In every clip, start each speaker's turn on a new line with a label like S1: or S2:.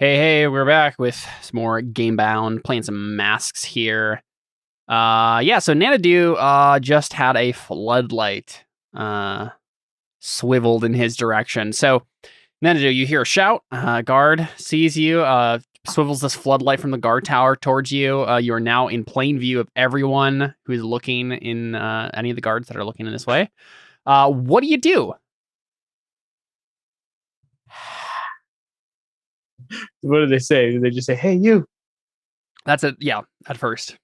S1: Hey, we're back with some more Gamebound, playing some masks here. So Nanadu just had a floodlight swiveled in his direction. So Nanadu, you hear a shout. Guard sees you, swivels this floodlight from the guard tower towards you. You are now in plain view of everyone who is looking in any of the guards that are looking in this way. What do you do?
S2: What do they say? Do they just say, "Hey, you"?
S1: That's it. Yeah, at first.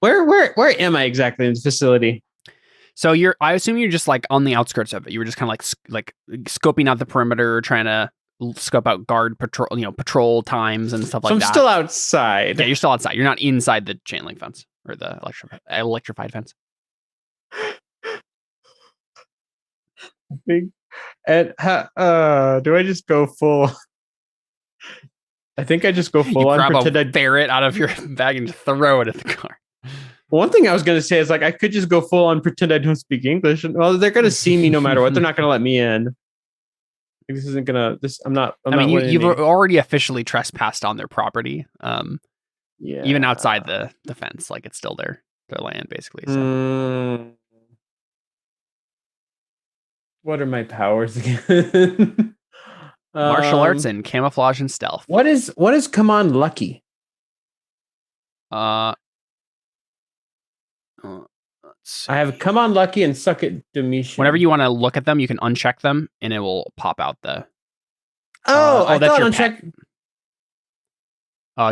S2: Where am I exactly in the facility?
S1: So I assume you're just like on the outskirts of it. You were just kind of like scoping out the perimeter, trying to scope out guard patrol times and stuff like that.
S2: So I'm still outside.
S1: Yeah, you're still outside. You're not inside the chain link fence or the electrified fence.
S2: And do I just go full? I think I just go full on.
S1: Grab a ferret out of your bag and throw it at the car.
S2: One thing I was going to say is like I could just go full on, pretend I don't speak English. Well, they're going to see me no matter what. They're not going to let me in. This isn't going to. I'm not.
S1: You've already officially trespassed on their property.
S2: Yeah.
S1: Even outside the fence, like it's still their land basically. So.
S2: What are my powers again?
S1: Martial arts and camouflage and stealth.
S2: What is come on lucky?
S1: I
S2: have come on lucky and suck it Domitian.
S1: Whenever you want to look at them, you can uncheck them and it will pop out the.
S2: I thought uncheck.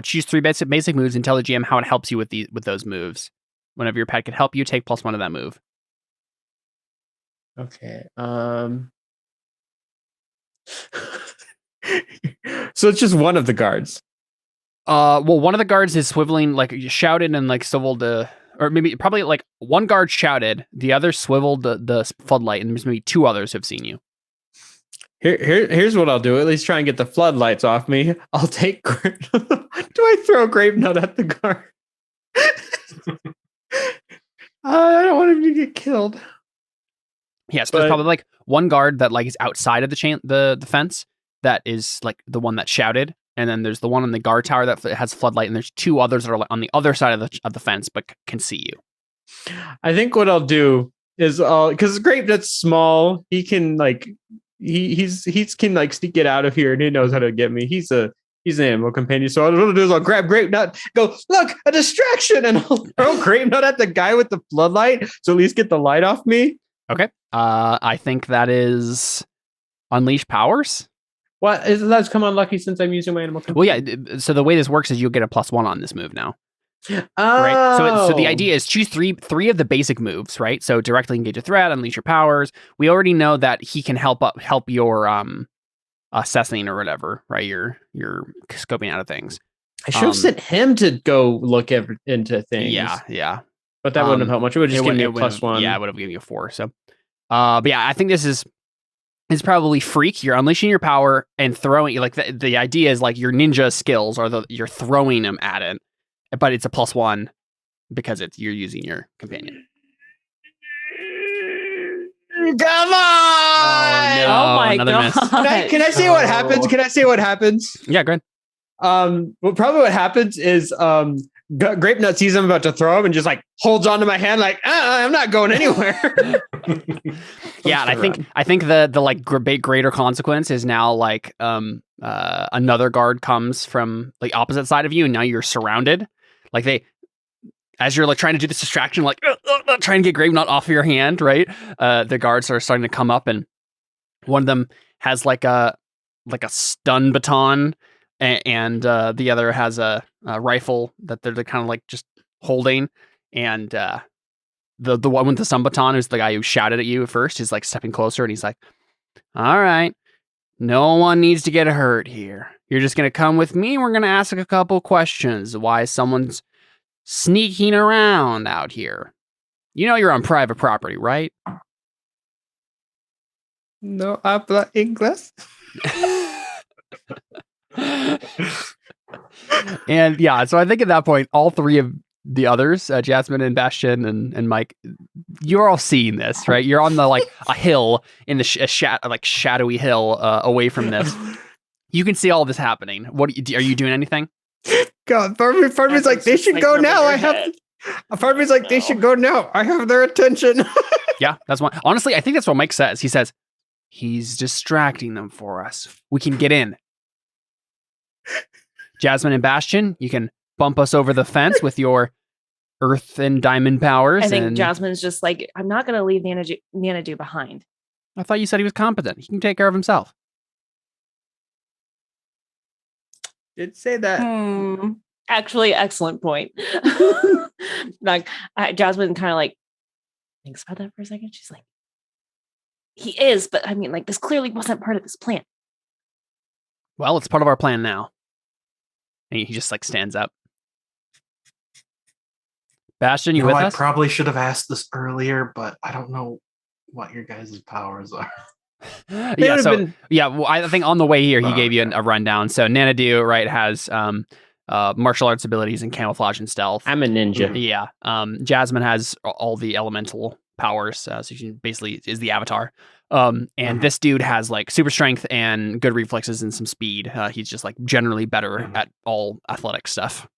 S1: Choose 3 basic moves and tell the GM how it helps you with those moves. Whenever your pet can help you, take +1 of that move.
S2: Okay. So it's just one of the guards.
S1: Well, one of the guards is swiveling, like shouted and like swiveled or maybe probably like one guard shouted, the other swiveled the floodlight, and there's maybe 2 others who have seen you.
S2: Here's what I'll do. At least try and get the floodlights off me. I'll take. Do I throw a grape nut at the guard? I don't want him to get killed.
S1: Yes, there's probably like one guard that like is outside of the fence that is like the one that shouted, and then there's the one on the guard tower that has floodlight, and there's 2 others that are like on the other side of the fence but can see you.
S2: I think what I'll do is because Grape Nut's small, he can like he can like sneak it out of here, and he knows how to get me. He's an animal companion. So what I'll do is I'll grab Grape Nut, go, look, a distraction, and I'll throw Grape Nut at the guy with the floodlight, so at least get the light off me.
S1: Okay. I think that is unleash powers.
S2: What is that's come on lucky since I'm using my animal companion?
S1: Well, yeah. So the way this works is you'll get a +1 on this move now.
S2: Oh.
S1: Right. So the idea is choose three of the basic moves. Right. So directly engage a threat, unleash your powers. We already know that he can help your assessing or whatever. Right. You're scoping out of things.
S2: I should have sent him to go look into things.
S1: Yeah.
S2: But that wouldn't have helped much. It would just give me a +1.
S1: Yeah, it would have given you a 4. So, but yeah, I think this is probably freak. You're unleashing your power and throwing. Like the idea is like your ninja skills are you're throwing them at it, but it's a +1 because you're using your companion.
S2: Come on!
S1: Oh
S3: my God!
S2: Can I say what happens? Can I say what happens?
S1: Yeah, go ahead.
S2: Well, probably what happens is Grape Nut sees I'm about to throw him and just like holds onto my hand like I'm not going anywhere.
S1: Yeah, and I think the like greater consequence is now like another guard comes from like opposite side of you, and now you're surrounded. Like as you're like trying to do this distraction, like trying to get Grape Nut off of your hand, right? The guards are starting to come up, and one of them has like a stun baton. And the other has a rifle that they're kind of like just holding, and the one with the stun baton is the guy who shouted at you at first. He's like stepping closer, and he's like, "All right, no one needs to get hurt here. You're just gonna come with me. We're gonna ask a couple questions. Why someone's sneaking around out here? You know you're on private property, right?"
S2: No habla inglés.
S1: And yeah, so I think at that point, all 3 of the others, Jasmine and Bastion and Mike, you're all seeing this, right? You're on the like a hill in the shadowy hill away from this. You can see all this happening. What are you doing anything?
S2: God, part of me's like, they should go now. Part of me's like, they should go now. I have their attention.
S1: Yeah, that's one. Honestly, I think that's what Mike says. He says, he's distracting them for us. We can get in. Jasmine and Bastion, you can bump us over the fence with your earth and diamond powers.
S3: I think Jasmine's just like, I'm not going to leave Nanadu behind.
S1: I thought you said he was competent. He can take care of himself.
S2: Did say that.
S3: Actually, excellent point. Like Jasmine kind of like thinks about that for a second. She's like, he is, but I mean, like, this clearly wasn't part of this plan.
S1: Well, it's part of our plan now. And he just like stands up. Bastion, you with us?
S4: I probably should have asked this earlier, but I don't know what your guys' powers are.
S1: Well, I think on the way here he gave you a rundown. So Nanadu, right, has martial arts abilities and camouflage and stealth.
S2: I'm a ninja.
S1: Yeah. Jasmine has all the elemental powers, so she basically is the avatar. And this dude has like super strength and good reflexes and some speed. He's just like generally better at all athletic stuff.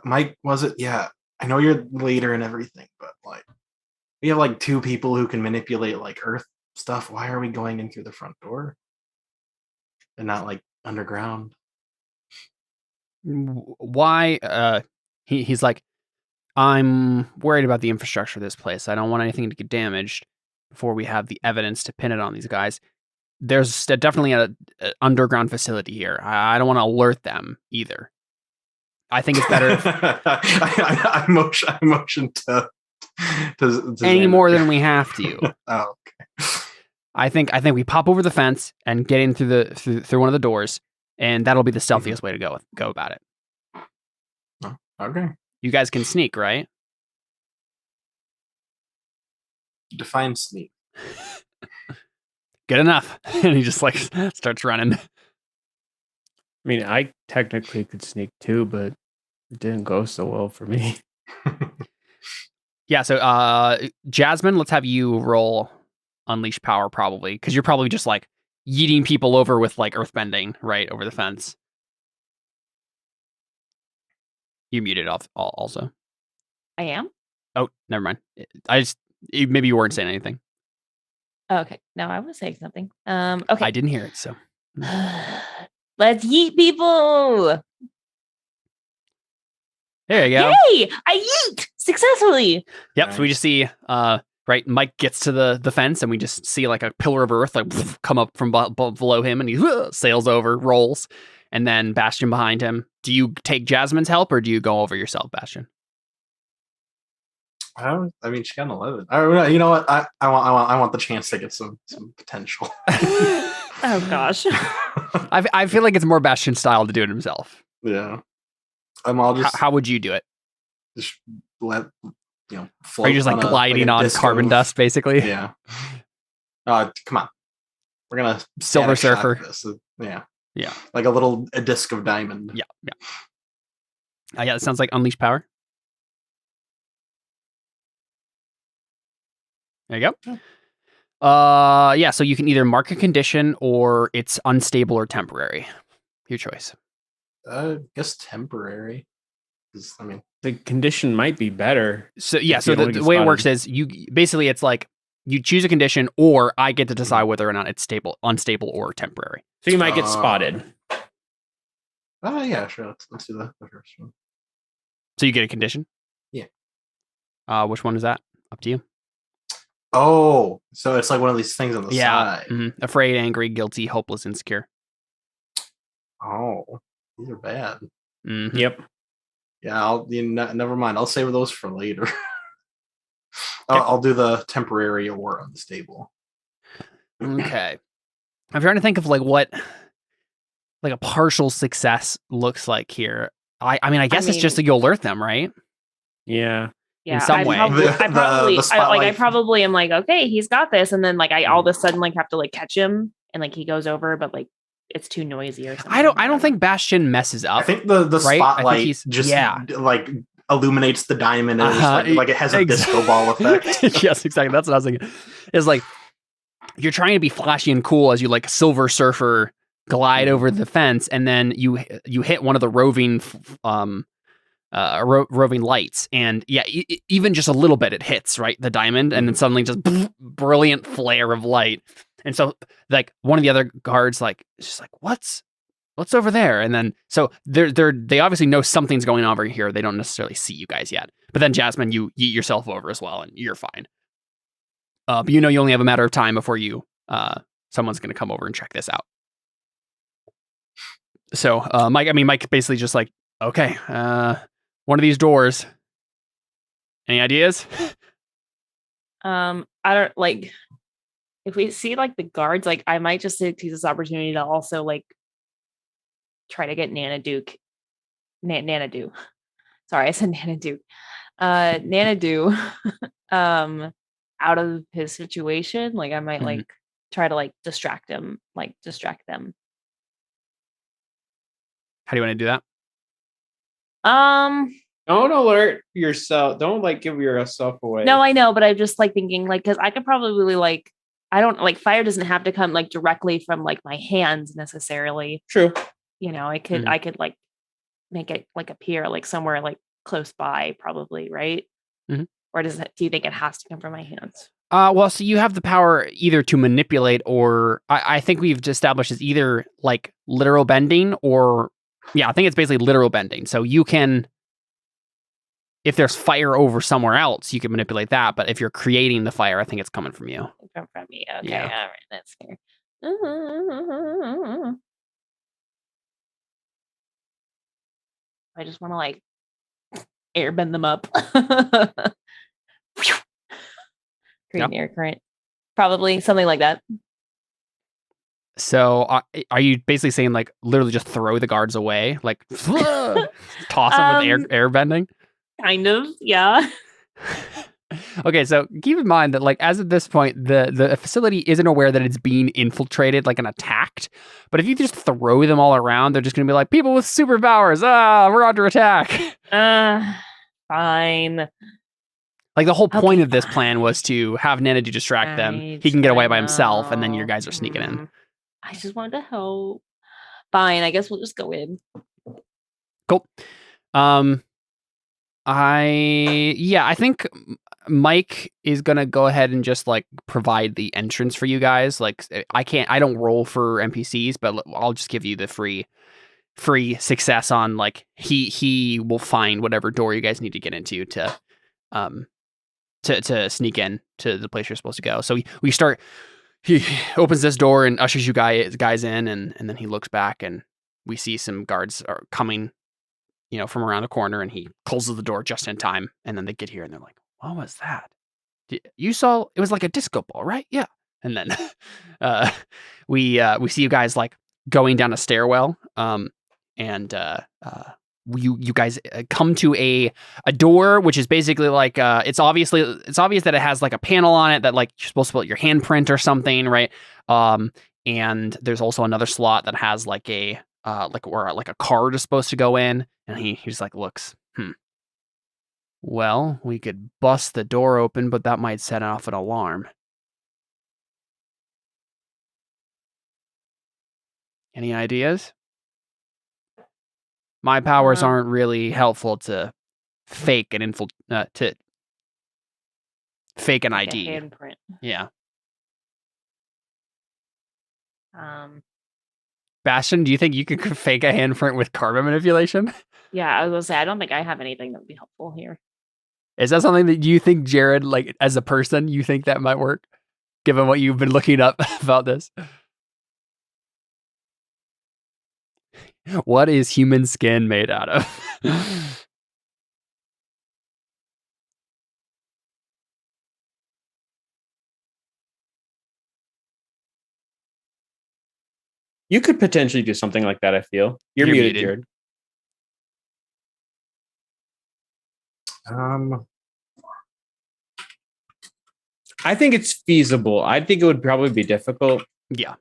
S4: Mike, was it? Yeah, I know you're the leader and everything, but like, we have like 2 people who can manipulate like earth stuff. Why are we going in through the front door and not like underground?
S1: Why? He's like, I'm worried about the infrastructure of this place. I don't want anything to get damaged before we have the evidence to pin it on these guys. There's definitely an underground facility here. I don't want to alert them either. I think it's better if
S4: I motion to
S1: any more than we have to.
S4: Oh, okay.
S1: I think we pop over the fence and get in through one of the doors, and that'll be the stealthiest way to go about it.
S4: Oh, okay.
S1: You guys can sneak, right?
S4: Define sneak.
S1: Good enough. And he just like starts running.
S2: I mean, I technically could sneak too, but it didn't go so well for me.
S1: Yeah, so Jasmine, let's have you roll Unleash Power probably, because you're probably just like yeeting people over with like earthbending right over the fence. You muted off also.
S3: I am?
S1: Oh, never mind. Maybe you weren't saying anything.
S3: Okay. No, I was saying something. Okay.
S1: I didn't hear it, so.
S3: Let's yeet people.
S1: There you go.
S3: Yay! I yeet successfully.
S1: Yep. So we just see, right, Mike gets to the fence, and we just see like a pillar of earth like come up from below him, and he sails over, rolls, and then Bastion behind him. Do you take Jasmine's help, or do you go over yourself, Bastion?
S4: I mean, she got an 11. You know what? I want the chance to get some potential.
S3: Oh gosh.
S1: I feel like it's more Bastion style to do it himself.
S4: Yeah. I'll just.
S1: How would you do it?
S4: Just let
S1: float. Are you just like gliding on carbon dust, basically?
S4: Yeah. Come on. We're gonna
S1: Silver Surfer.
S4: Yeah.
S1: Yeah.
S4: Like a disc of diamond.
S1: Yeah. Yeah. Yeah. It sounds like Unleash Power. There you go. Yeah, so you can either mark a condition or it's unstable or temporary. Your choice.
S4: I guess temporary. I mean,
S2: the condition might be better.
S1: So yeah, so the way it works is it's like you choose a condition, or I get to decide whether or not it's unstable, or temporary.
S2: So you might get spotted.
S4: Yeah, sure. Let's do the first one.
S1: So you get a condition?
S4: Yeah.
S1: Which one is that? Up to you.
S4: Oh, so it's like one of these things on the side.
S1: Mm-hmm. Afraid, angry, guilty, hopeless, insecure.
S4: Oh, these are bad.
S1: Mm-hmm.
S2: Yep.
S4: Yeah, never mind. I'll save those for later. I'll do the temporary or unstable.
S1: Okay. I'm trying to think of like what like a partial success looks like here. I mean, I guess it's just that you alert them, right?
S2: Yeah.
S3: Yeah,
S1: in some way.
S3: I probably am like, okay, he's got this, and then like I all of a sudden like have to like catch him, and like he goes over, but like it's too noisy or something.
S1: I don't think Bastion messes up.
S4: I think the
S1: right?
S4: spotlight like illuminates the diamond, and like it has a disco ball effect.
S1: Yes, exactly. That's what I was thinking. It's like you're trying to be flashy and cool as you like Silver Surfer glide over the fence, and then you hit one of the roving roving lights, and yeah, even just a little bit, it hits right the diamond, and then suddenly just brilliant flare of light. And so like one of the other guards like is just like, what's over there? And then so they obviously know something's going on over here. They don't necessarily see you guys yet, but then Jasmine, you yeet yourself over as well, and you're fine. But you know you only have a matter of time before someone's going to come over and check this out. So Mike basically just like, okay, one of these doors. Any ideas?
S3: I don't like if we see like the guards, like I might just take this opportunity to also like try to get Nanaduke. Sorry, I said Nanaduke. Nanadu out of his situation. Like I might like try to like distract them.
S1: How do you want to do that?
S2: Don't alert yourself. Don't like give yourself away.
S3: No, I know, but I'm just like thinking like because I could probably like I don't like fire doesn't have to come like directly from like my hands necessarily.
S2: True.
S3: You know, I could like make it like appear like somewhere like close by, probably, right? Or do you think it has to come from my hands?
S1: Well, so you have the power either to manipulate, or I think we've established is either like literal bending, or I think it's basically literal bending. So you can, if there's fire over somewhere else, you can manipulate that. But if you're creating the fire, I think it's coming from you.
S3: From me. Okay,
S1: Yeah.
S3: all right, that's fair. I just want to like airbend them up. Create an air current. Probably something like that.
S1: So are you basically saying like literally just throw the guards away? Like toss them with air bending?
S3: Kind of, yeah.
S1: Okay, so keep in mind that like as of this point, the facility isn't aware that it's being infiltrated like and attacked. But if you just throw them all around, they're just gonna be like, people with superpowers, we're under attack.
S3: Fine.
S1: Like the whole point of this plan was to have Nanadu distract them. He can get away by himself, and then your guys are sneaking in.
S3: I just wanted to help. Fine, I guess we'll just go in.
S1: Cool. I think Mike is gonna go ahead and just like provide the entrance for you guys. Like I don't roll for NPCs, but I'll just give you the free success on like he will find whatever door you guys need to get into to sneak in to the place you're supposed to go. So we start. He opens this door and ushers you guys in, and then he looks back and we see some guards are coming, from around the corner, and he closes the door just in time. And then they get here and they're like, "What was that? You saw it was like a disco ball, right?" Yeah. And then we see you guys like going down a stairwell, you guys come to a door, which is basically like it's obvious that it has like a panel on it that like you're supposed to put your handprint or something, right? And there's also another slot that has like a where like a card is supposed to go in, and he just like looks, well, we could bust the door open, but that might set off an alarm. Any ideas? My powers aren't really helpful to fake an to fake an
S3: like
S1: ID.
S3: A handprint.
S1: Yeah. Bastion, do you think you could fake a handprint with carbon manipulation?
S3: Yeah, I was gonna say I don't think I have anything that would be helpful here.
S1: Is that something that you think, Jared, like as a person, you think that might work, given what you've been looking up about this? What is human skin made out of?
S2: You could potentially do something like that, I feel. You're muted, Jared. I think it's feasible. I think it would probably be difficult.
S1: Yeah.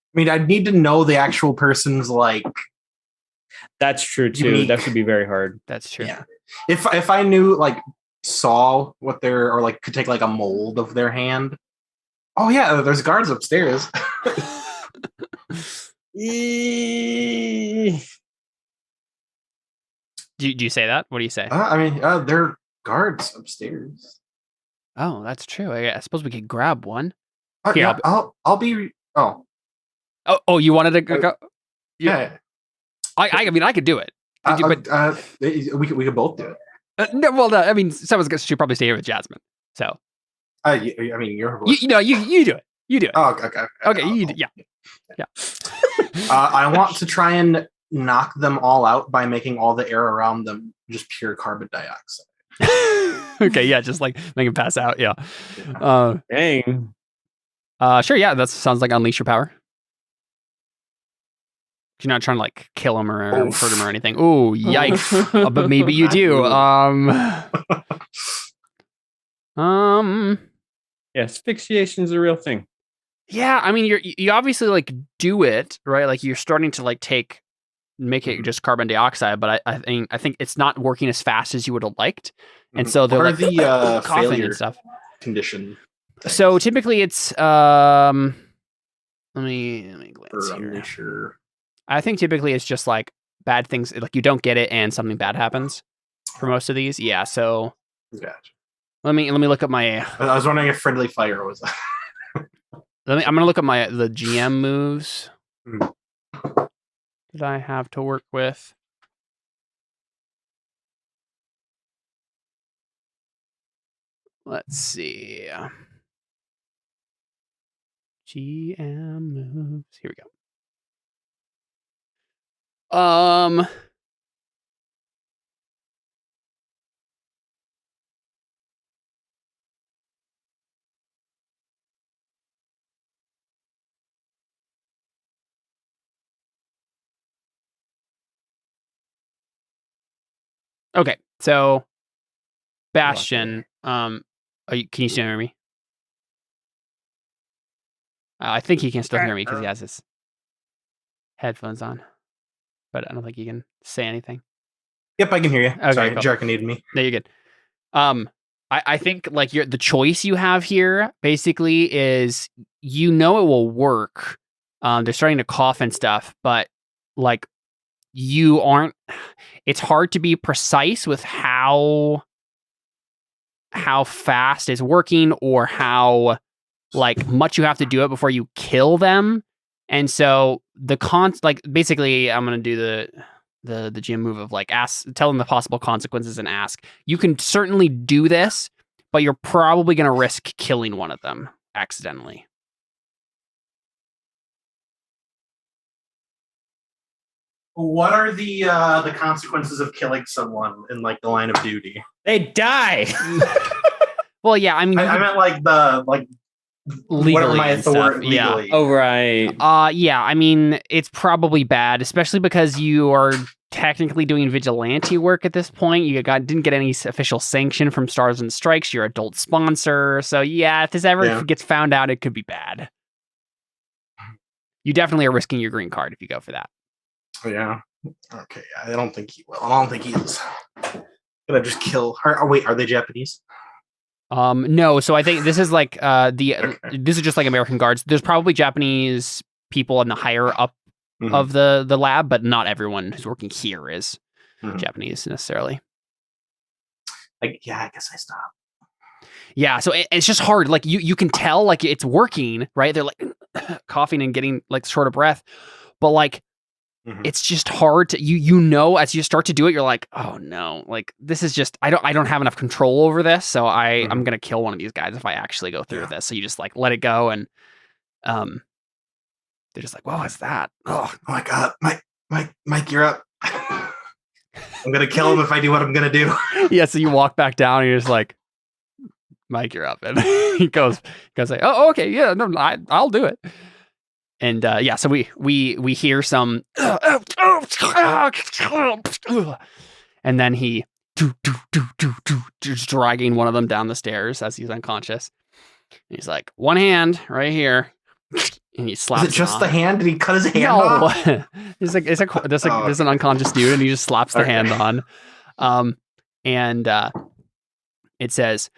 S4: I mean, I'd need to know the actual person's like.
S2: That's true too.
S4: Unique.
S2: That would be very hard.
S1: That's true.
S4: Yeah. If I knew, like, saw what they're, or like could take like a mold of their hand, Oh yeah, there's guards upstairs.
S1: Do you say that? What do you say?
S4: I mean, there are guards upstairs.
S1: Oh, that's true. I suppose we could grab one. Here,
S4: Yeah, I'll be. Oh,
S1: Oh, you wanted to go?
S4: yeah.
S1: I mean, I could do it. But
S4: we could both do it.
S1: no, well, no, I mean, someone should probably stay here with Jasmine. So,
S4: I mean, you're.
S1: you do it. You do it.
S4: Oh, okay.
S1: Okay, yeah.
S4: I want to try and knock them all out by making all the air around them just pure carbon dioxide.
S1: Okay, yeah, just like make him pass out. Yeah.
S2: Dang.
S1: Sure. Yeah, that sounds like unleash your power. You're not trying to like kill him or hurt him or anything. Oh, yikes! But maybe you do.
S2: Yeah, asphyxiation's a real thing.
S1: Yeah, I mean, you obviously like do it right. Like you're starting to like make it just carbon dioxide, but I think it's not working as fast as you would have liked, and so they're
S4: what
S1: like
S4: are the
S1: coughing
S4: failure
S1: and stuff.
S4: Condition.
S1: So typically it's let me glance
S4: I'm
S1: here.
S4: not sure.
S1: I think typically it's just like bad things, like you don't get it and something bad happens for most of these. Yeah, so
S4: Gotcha.
S1: let me look up my.
S4: I was wondering if friendly fire was.
S1: I'm gonna look up the GM moves
S4: Hmm.
S1: that I have to work with. Let's see. GM moves. Here we go. Okay, so Bastion, can you still hear me? I think he can still hear me because he has his headphones on, but I don't think he can say anything.
S4: Yep, I can hear you.
S1: Okay,
S4: Sorry,
S1: cool.
S4: Jarka needed me.
S1: No, you're good. I think like the choice you have here basically is it will work. They're starting to cough and stuff, but like you aren't. It's hard to be precise with how fast it's working or how like much you have to do it before you kill them. And so basically I'm gonna do the GM move of like tell them the possible consequences and ask. You can certainly do this, but you're probably gonna risk killing one of them accidentally.
S4: What are the consequences of killing someone in like the line of duty?
S2: They die.
S1: Well, yeah, I mean,
S4: I meant like the
S1: legally
S4: what are my
S1: and stuff,
S4: authority
S1: yeah.
S4: legally?
S2: Oh, right.
S1: Yeah, I mean, it's probably bad, especially because you are technically doing vigilante work at this point. You didn't get any official sanction from Stars and Strikes, your adult sponsor. So yeah, if this ever gets found out, it could be bad. You definitely are risking your green card if you go for that.
S4: Yeah. Okay. I don't think he will. I don't think he's gonna just kill. Wait, are they Japanese?
S1: No. So I think this is like
S4: Okay.
S1: This is just like American guards. There's probably Japanese people in the higher up of the lab, but not everyone who's working here is Japanese necessarily.
S4: I guess I stopped.
S1: Yeah, so it's just hard. Like you can tell like it's working, right? They're like coughing and getting like short of breath, but like it's just hard to as you start to do it, you're like, oh no, like this is just I don't have enough control over this, so I'm gonna kill one of these guys if I actually go through this. So you just like let it go, and they're just like, what was that?
S4: Oh my god, Mike, you're up. I'm gonna kill him if I do what I'm gonna do.
S1: Yeah, so you walk back down, and you're just like, Mike, you're up, and he goes like, oh okay, yeah, no, I'll do it. And so we hear some, and then he just dragging one of them down the stairs as he's unconscious. And he's like, one hand right here, and he slaps.
S4: Is it just the hand? Did he cut his hand
S1: no.
S4: off?
S1: There's an unconscious dude, and he just slaps the hand on. And it says,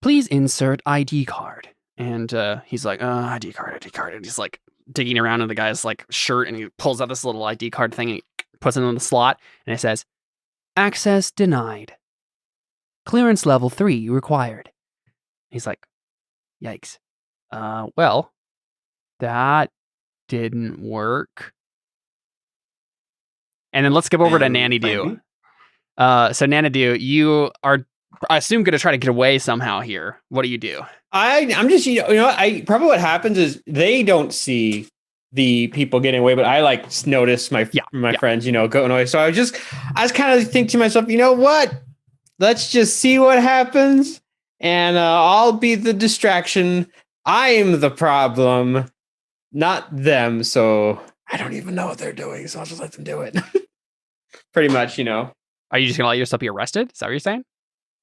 S1: please insert ID card. And he's like, ID card. And he's like digging around in the guy's like shirt, and he pulls out this little ID card thing and he puts it in the slot, and it says, access denied. Clearance level 3 required. He's like, yikes. Well, that didn't work. And then let's skip over to Nanny Do. So Nanny Do, you are, I assume, going to try to get away somehow here. What do you do?
S2: I'm just, I probably what happens is they don't see the people getting away, but I like notice my friends, going away. So I was kind of think to myself, you know what? Let's just see what happens, and I'll be the distraction. I'm the problem, not them. So I don't even know what they're doing, so I'll just let them do it. Pretty much,
S1: Are you just gonna let yourself be arrested? Is that what you're saying?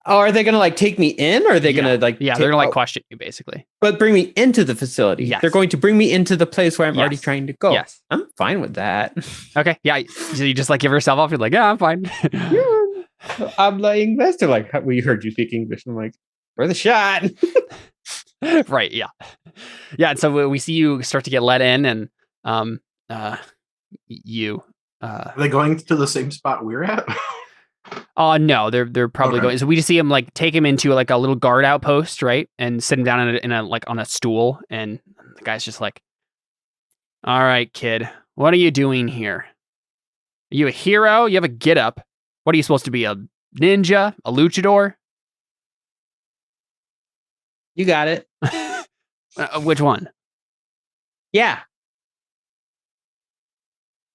S2: Oh, are they gonna like take me in, or are they gonna like?
S1: Yeah, they're gonna like question you basically.
S2: But bring me into the facility.
S1: Yes.
S2: They're going to bring me into the place where I'm already trying to go.
S1: Yes.
S2: I'm fine with that.
S1: Okay. Yeah. So you just like give yourself off. You're like, yeah, I'm fine.
S2: I'm like investor. Like, we heard you speak English. I'm like, for the shot.
S1: Right. Yeah. Yeah. And so we see you start to get let in, and you.
S4: Are they going to the same spot we're at?
S1: Oh no, they're probably going. So we just see him like take him into like a little guard outpost, right, and sit him down in a like on a stool, and the guy's just like, "All right, kid, what are you doing here? Are you a hero? You have a get up. What are you supposed to be? A ninja? A luchador?
S2: You got it.
S1: Which one?
S2: Yeah.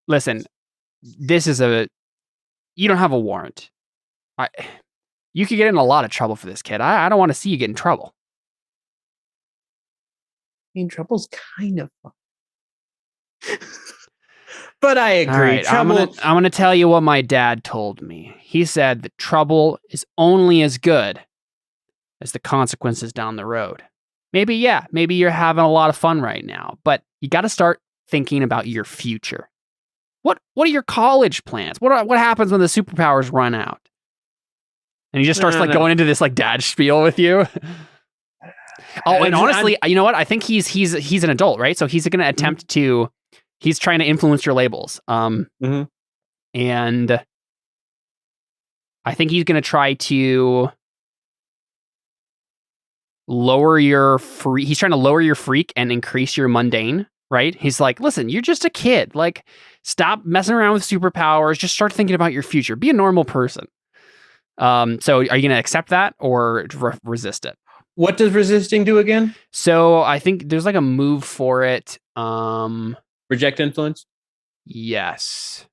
S1: Listen, you don't have a warrant. You could get in a lot of trouble for this, kid. I don't want to see you get in trouble.
S2: I mean, trouble's kind of fun. But I agree.
S1: Right,
S2: trouble.
S1: I'm gonna tell you what my dad told me. He said that trouble is only as good as the consequences down the road. Maybe you're having a lot of fun right now, but you got to start thinking about your future. What are your college plans? What happens when the superpowers run out? And he just starts going into this like dad spiel with you. Oh, and honestly, you know what? I think he's an adult, right? So he's going to attempt to. He's trying to influence your labels. And I think he's going to try to lower your freak. He's trying to lower your freak and increase your mundane, right? He's like, listen, you're just a kid. Like, stop messing around with superpowers. Just start thinking about your future. Be a normal person. So are you going to accept that or resist it?
S2: What does resisting do again?
S1: So I think there's like a move for it.
S2: Reject influence?
S1: Yes.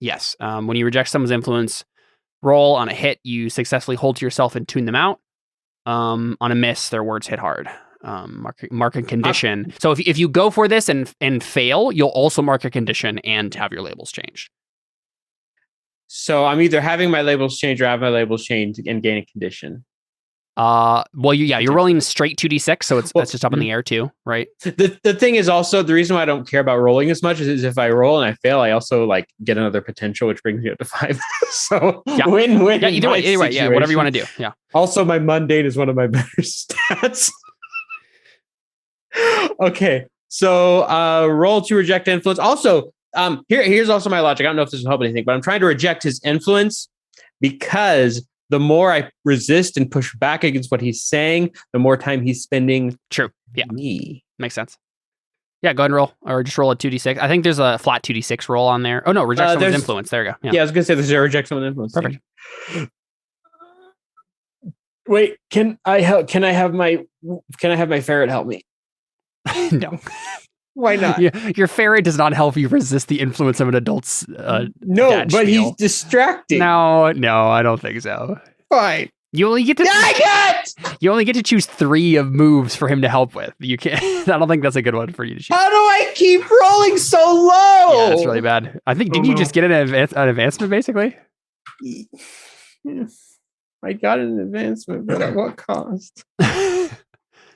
S1: Yes. When you reject someone's influence, roll. On a hit, you successfully hold to yourself and tune them out. On a miss, their words hit hard. Mark a condition. So if you go for this and fail, you'll also mark a condition and have your labels changed.
S2: So I'm either having my labels changed or have my labels changed and gain a condition.
S1: Well, you're rolling straight 2d6, so that's just up in the air too, right?
S2: The thing is also the reason why I don't care about rolling as much is if I roll and I fail, I also like get another potential, which brings me up to 5. So win-win.
S1: Yeah, either way, yeah, whatever you want to do. Yeah.
S2: Also, my mundane is one of my better stats. Okay, so roll to reject influence. Also, here's also my logic. I don't know if this will help anything, but I'm trying to reject his influence because the more I resist and push back against what he's saying, the more time he's spending.
S1: True. Yeah.
S2: Me.
S1: Makes sense. Yeah, go ahead and roll. Or just roll a 2d6. I think there's a flat 2d6 roll on there. Oh, no, reject someone's influence. There you go.
S2: Yeah, I was going to say there's a reject someone's influence.
S1: Perfect.
S2: Wait, can I have my ferret help me?
S1: No.
S2: Why not?
S1: Your ferret does not help you resist the influence of an adult's
S2: no, but he's distracting.
S1: No, I don't think so.
S2: Fine.
S1: You only get to choose 3 of moves for him to help with. You can't. I don't think that's a good one for you to choose.
S2: How do I keep rolling so low?
S1: Yeah, that's really bad. I think didn't you just get an advancement basically?
S2: I got an advancement, but at what cost?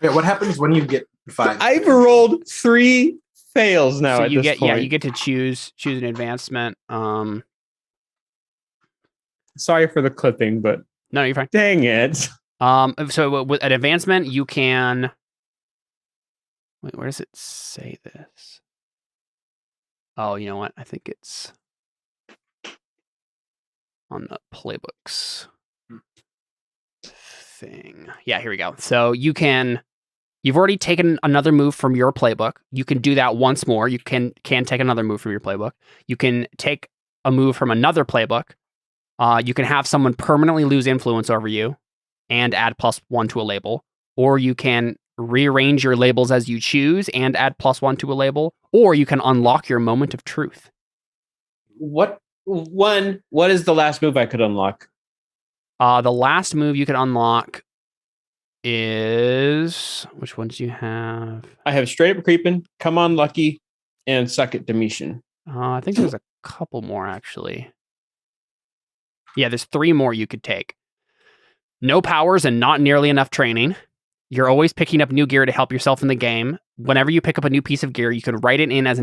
S4: Wait, what happens when you get 5?
S2: I've rolled 3 fails now.
S1: So
S2: at
S1: you
S2: this
S1: get
S2: point.
S1: you get to choose an advancement.
S2: Sorry for the clipping, but
S1: no, you're fine.
S2: Dang it.
S1: So with an advancement, you can. Wait, where does it say this? Oh, you know what? I think it's on the playbooks thing. Yeah, here we go. So you've already taken another move from your playbook. You can do that once more. You can take another move from your playbook. You can take a move from another playbook. You can have someone permanently lose influence over you and add +1 to a label, or you can rearrange your labels as you choose and add +1 to a label, or you can unlock your moment of truth.
S2: What is the last move I could unlock?
S1: The last move you can unlock is, which ones do you have?
S2: I have straight up creeping, come on lucky, and suck at Domitian.
S1: I think there's a couple more actually. Yeah, there's 3 more you could take. No powers and not nearly enough training. You're always picking up new gear to help yourself in the game. Whenever you pick up a new piece of gear, you can write it in as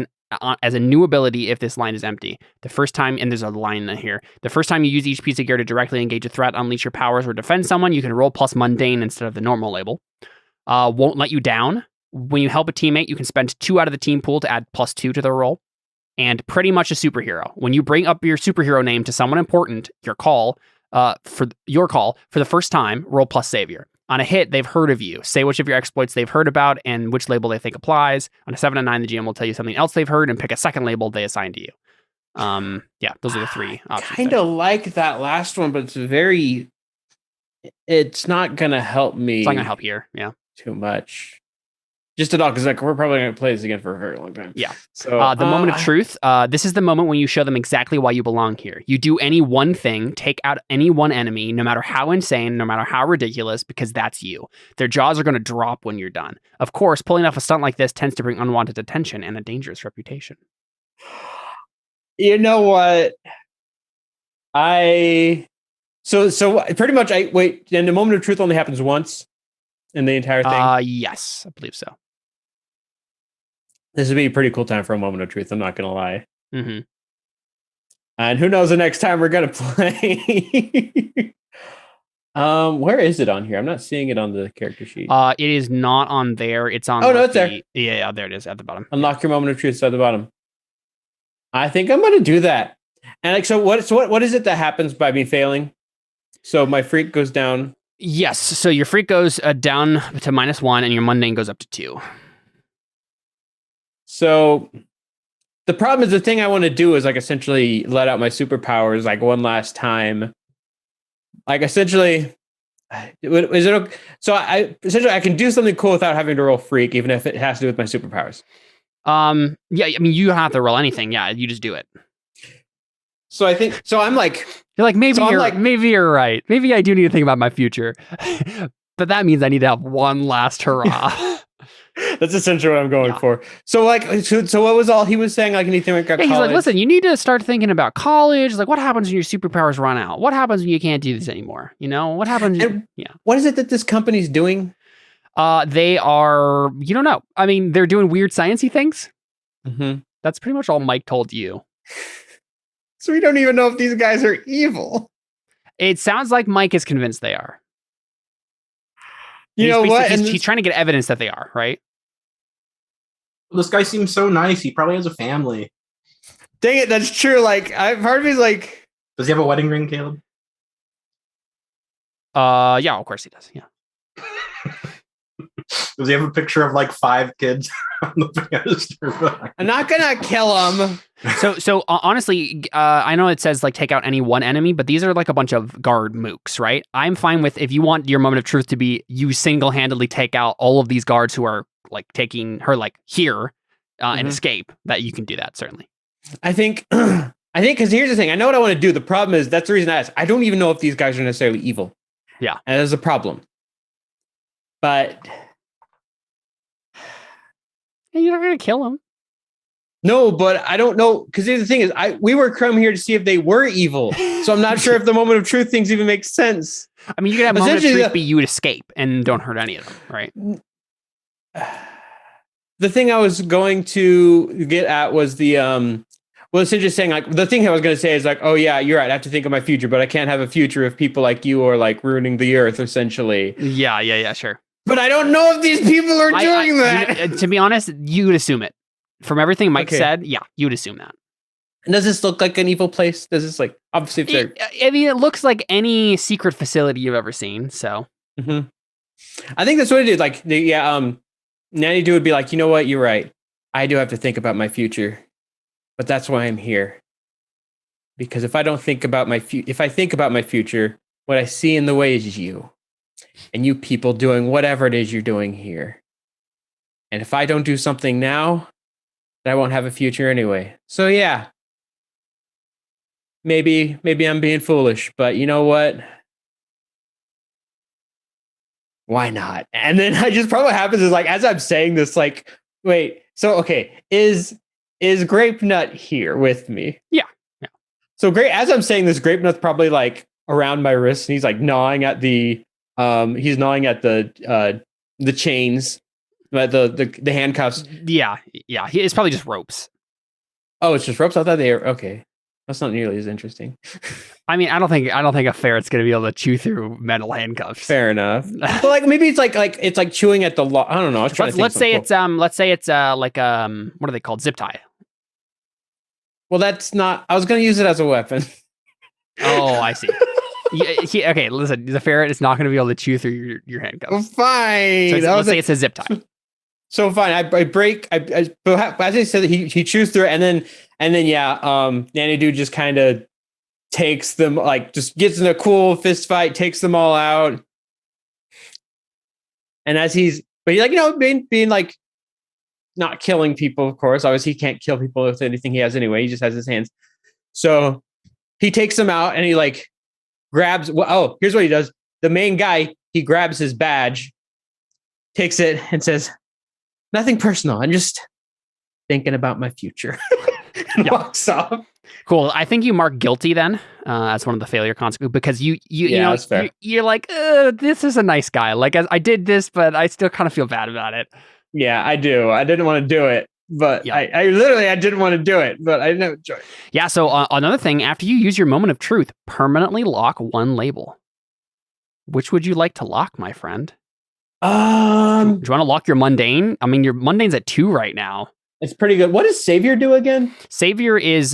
S1: a new ability if this line is empty. The first time, and there's a line in here, the first time you use each piece of gear to directly engage a threat, unleash your powers, or defend someone, you can roll plus mundane instead of the normal label. Won't let you down. When you help a teammate, you can spend 2 out of the team pool to add +2 to their roll. And pretty much a superhero. When you bring up your superhero name to someone important, your call, for the first time, roll plus savior. On a hit, they've heard of you. Say which of your exploits they've heard about and which label they think applies. On a 7 and 9, the GM will tell you something else they've heard and pick a second label they assign to you. Yeah, those are the 3 options.
S2: Kind of like that last one, but it's not gonna help me.
S1: It's not gonna help here. Yeah,
S2: too much. Just at all, because we're probably going to play this again for a very long time.
S1: Yeah.
S2: So
S1: the moment of truth. This is the moment when you show them exactly why you belong here. You do any one thing, take out any one enemy, no matter how insane, no matter how ridiculous, because that's you. Their jaws are going to drop when you're done. Of course, pulling off a stunt like this tends to bring unwanted attention and a dangerous reputation.
S2: You know what? So pretty much wait, and the moment of truth only happens once in the entire thing?
S1: Yes, I believe so.
S2: This would be a pretty cool time for a moment of truth. I'm not going to lie.
S1: Mm-hmm.
S2: And who knows the next time we're going to play. Where is it on here? I'm not seeing it on the character sheet.
S1: It is not on there. It's on.
S2: Oh, no, it's there.
S1: Yeah, there it is at the bottom.
S2: Unlock your moment of truth at the bottom. I think I'm going to do that. And so what is it that happens by me failing? So my freak goes down.
S1: Yes. So your freak goes down to -1 and your mundane goes up to 2.
S2: So the problem is the thing I want to do is essentially let out my superpowers one last time. Essentially, is it okay? So I can do something cool without having to roll freak, even if it has to do with my superpowers.
S1: Yeah, I mean you don't have to roll anything. Yeah, you just do it.
S2: So I think I'm like
S1: you're like maybe you're right. Maybe I do need to think about my future, but that means I need to have one last hurrah.
S2: That's essentially what I'm going for. So so what was all he was saying? Anything like
S1: he's like, listen, you need to start thinking about college. What happens when your superpowers run out? What happens when you can't do this anymore? What happens?
S2: What is it that this company's doing?
S1: They are, you don't know. I mean, they're doing weird sciencey things.
S2: Mm-hmm.
S1: That's pretty much all Mike told you.
S2: So we don't even know if these guys are evil.
S1: It sounds like Mike is convinced they are.
S2: You know what?
S1: He's trying to get evidence that they are, right?
S4: This guy seems so nice. He probably has a family.
S2: Dang it, that's true. Part of me's like...
S4: Does he have a wedding ring, Caleb?
S1: Yeah, of course he does, yeah.
S4: Does he have a picture of 5 kids on the banister?
S2: I'm not gonna kill him.
S1: So honestly, I know it says take out any one enemy, but these are a bunch of guard mooks, right? I'm fine with if you want your moment of truth to be you single-handedly take out all of these guards who are taking her here and escape. That you can do that certainly. I think
S2: because here's the thing. I know what I want to do. The problem is that's the reason I asked. I don't even know if these guys are necessarily evil.
S1: Yeah,
S2: and that's a problem. But
S1: you're not gonna kill them.
S2: No, but I don't know, because the thing is, we were come here to see if they were evil, so I'm not sure if the moment of truth things even make sense.
S1: I mean, you could have moment of truth be you would escape and don't hurt any of them, right?
S2: The thing I was going to get at was the Well, it's interesting. Like the thing I was going to say is like, oh yeah, you're right. I have to think of my future, but I can't have a future if people like you are like ruining the earth, essentially.
S1: Yeah, sure.
S2: But I don't know if these people are doing that.
S1: To be honest, you would assume it. From everything Mike said, yeah, you would assume that.
S2: And does this look like an evil place? Does this like obviously?
S1: I mean, it looks like any secret facility you've ever seen. So,
S2: I think that's what it is. Like, Nanny Do would be like, you know what? You're right. I do have to think about my future, but that's why I'm here. Because if I don't think about if I think about my future, what I see in the way is you, and you people doing whatever it is you're doing here. And if I don't do something now, then I won't have a future anyway. So yeah. Maybe I'm being foolish, but you know what? Why not? And then I just probably happens is like, as I'm saying this, like, wait, so okay, is Grape Nut here with me?
S1: Yeah.
S2: So as I'm saying this, Grape Nut's probably like around my wrist, and he's like gnawing at the chains, the handcuffs.
S1: Yeah. It's probably just ropes.
S2: Oh, it's just ropes. I thought they were okay. That's not nearly as interesting.
S1: I mean, I don't think a ferret's gonna be able to chew through metal handcuffs.
S2: Fair enough. But like maybe it's like chewing at the I don't know.
S1: Let's say it's like what are they called? Zip tie.
S2: Well, that's not. I was gonna use it as a weapon.
S1: Oh, I see. Okay, listen. The ferret is not gonna be able to chew through your handcuffs.
S2: Well, fine.
S1: So let's say it's a zip tie.
S2: So fine. I break. As I said, he chews through it, and then Nanny Dude just kind of takes them, like just gets in a cool fist fight, takes them all out. And he's like, being like not killing people, of course. Obviously, he can't kill people with anything he has anyway. He just has his hands. So he takes them out and he like grabs. Oh, here's what he does. The main guy, he grabs his badge, takes it, and says, "Nothing personal. I'm just thinking about my future." And walks off.
S1: Cool. I think you mark guilty then as one of the failure consequences because you know
S2: that's fair.
S1: You're like, this is a nice guy. Like I did this, but I still kind of feel bad about it.
S2: Yeah, I do. I didn't want to do it, but I literally didn't want to do it, but I didn't enjoy it.
S1: Yeah. So another thing, after you use your moment of truth, permanently lock one label. Which would you like to lock, my friend? Do you want to lock your mundane? I mean, your mundane's at 2 right now.
S2: It's pretty good. What does Savior do again?
S1: Savior is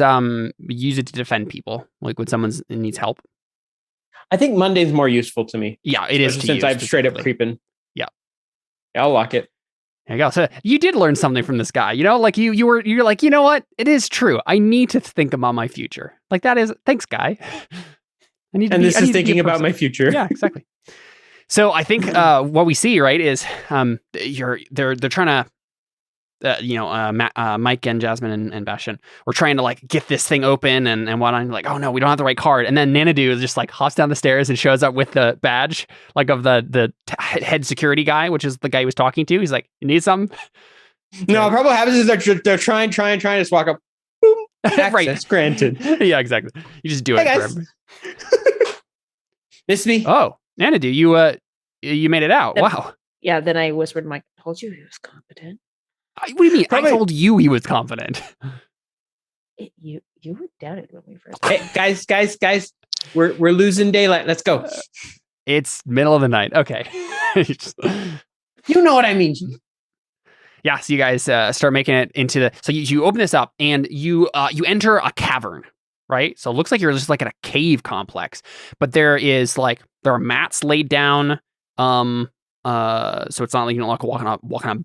S1: use it to defend people, like when someone needs help.
S2: I think mundane's more useful to me.
S1: Yeah, it is.
S2: Since I'm straight up creeping.
S1: Yeah,
S2: I'll lock it.
S1: There you go. So you did learn something from this guy. You know, like you're like, you know what? It is true. I need to think about my future. Like that is thanks, guy.
S2: This is thinking about my future.
S1: Yeah, exactly. So I think what we see, right, is they're trying to. Mike and Jasmine and Bastion were trying to like get this thing open and whatnot. Like, oh no, we don't have the right card. And then Nanadu just like hops down the stairs and shows up with the badge, like of the head security guy, which is the guy he was talking to. He's like, you need something?
S2: No, what probably happens is they're trying to just walk up. Boom, access
S1: right.
S2: Granted.
S1: Yeah, exactly. You just do it.
S2: Guys. Miss me?
S1: Oh, Nanadu, you made it out. Wow.
S3: Yeah. Then I whispered, "Mike told you he was competent."
S1: What do you mean? I told you he was confident.
S3: You were doubted when we first.
S2: Hey, guys, we're losing daylight. Let's go.
S1: It's middle of the night. Okay.
S2: You know what I mean.
S1: Yeah. So you guys start making it into the. So you open this up and you enter a cavern, right? So it looks like you're just like in a cave complex, but there are mats laid down. So it's not like you're like walking on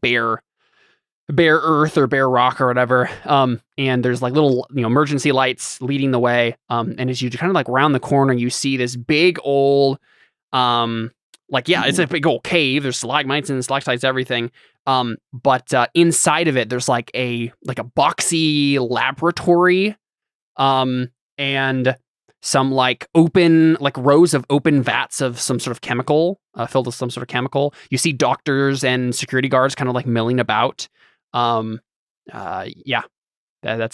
S1: bare earth or bare rock or whatever. And there's like little, emergency lights leading the way. And as you kind of like round the corner, you see this big old, it's a big old cave. There's stalagmites and stalactites, everything. But inside of it, there's like a boxy laboratory, and some like open, like rows of open vats of some sort of chemical, filled with some sort of chemical. You see doctors and security guards kind of like milling about. That's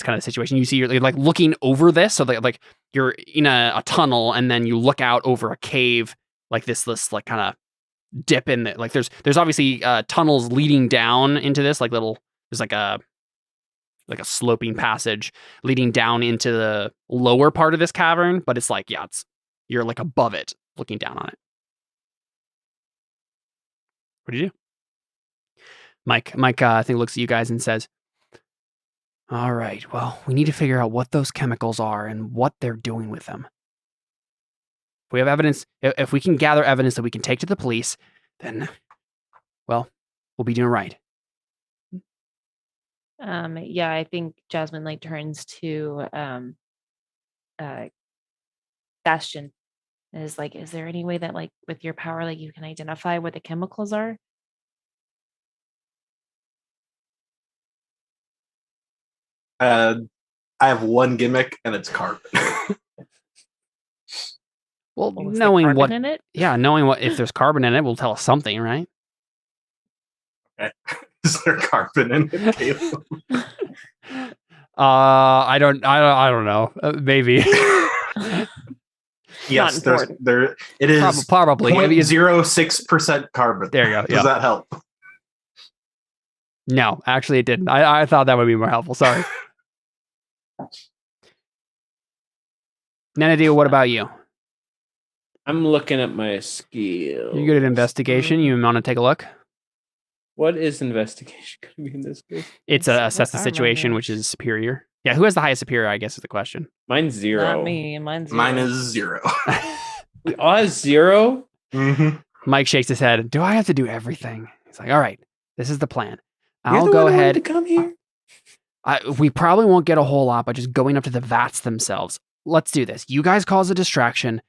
S1: kind of the situation. You see, you're like looking over this, so like you're in a tunnel, and then you look out over a cave, like this like kind of dip in it. Like there's obviously tunnels leading down into this, like there's like a like a sloping passage leading down into the lower part of this cavern, but it's like, yeah, you're like above it, looking down on it. What do you do? Mike, I think looks at you guys and says, all right, well, we need to figure out what those chemicals are and what they're doing with them. If we have evidence, if we can gather evidence that we can take to the police, then, well, we'll be doing right.
S3: Yeah, I think Jasmine like turns to Bastion and is like, is there any way that like with your power, like you can identify what the chemicals are?
S4: I have one gimmick, and it's carbon.
S1: Well,
S3: Was there
S1: knowing
S3: carbon
S1: what,
S3: in it?
S1: yeah, knowing what if there's carbon in it will tell us something, right?
S4: Is there carbon in it, Caleb?
S1: I don't know. Maybe.
S4: Yes,
S3: Not important.
S4: there. It is
S1: probably.
S4: 0.06% carbon.
S1: There you go.
S4: Does that help?
S1: No, actually, it didn't. I thought that would be more helpful. Sorry. Nanadu, what about you?
S2: I'm looking at my skills.
S1: You good at investigation? You want to take a look?
S2: What is investigation going to be in this case?
S1: It's
S3: Let's see
S1: assess the
S3: what armor
S1: situation,
S3: is.
S1: which is superior. Yeah, who has the highest superior, I guess is the question.
S2: Mine's 0.
S3: Not me. Mine's
S4: Mine
S3: zero.
S4: is 0.
S2: We all have 0?
S4: Mm-hmm.
S1: Mike shakes his head. Do I have to do everything? He's like, all right, this is the plan.
S2: You're
S1: I'll
S2: the
S1: go
S2: one who wanted
S1: ahead.
S2: to come here.
S1: We probably won't get a whole lot by just going up to the vats themselves. Let's do this. You guys cause a distraction.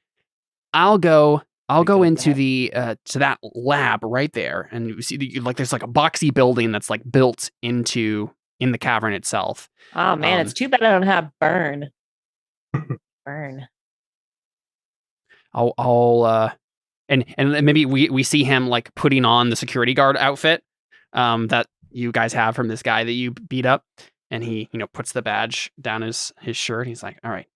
S1: I'll go into the to that lab right there, and you see like there's like a boxy building that's like built in the cavern itself.
S3: Oh man, it's too bad I don't have burn. Burn.
S1: And maybe we see him like putting on the security guard outfit that you guys have from this guy that you beat up, and he puts the badge down his shirt. He's like, all right,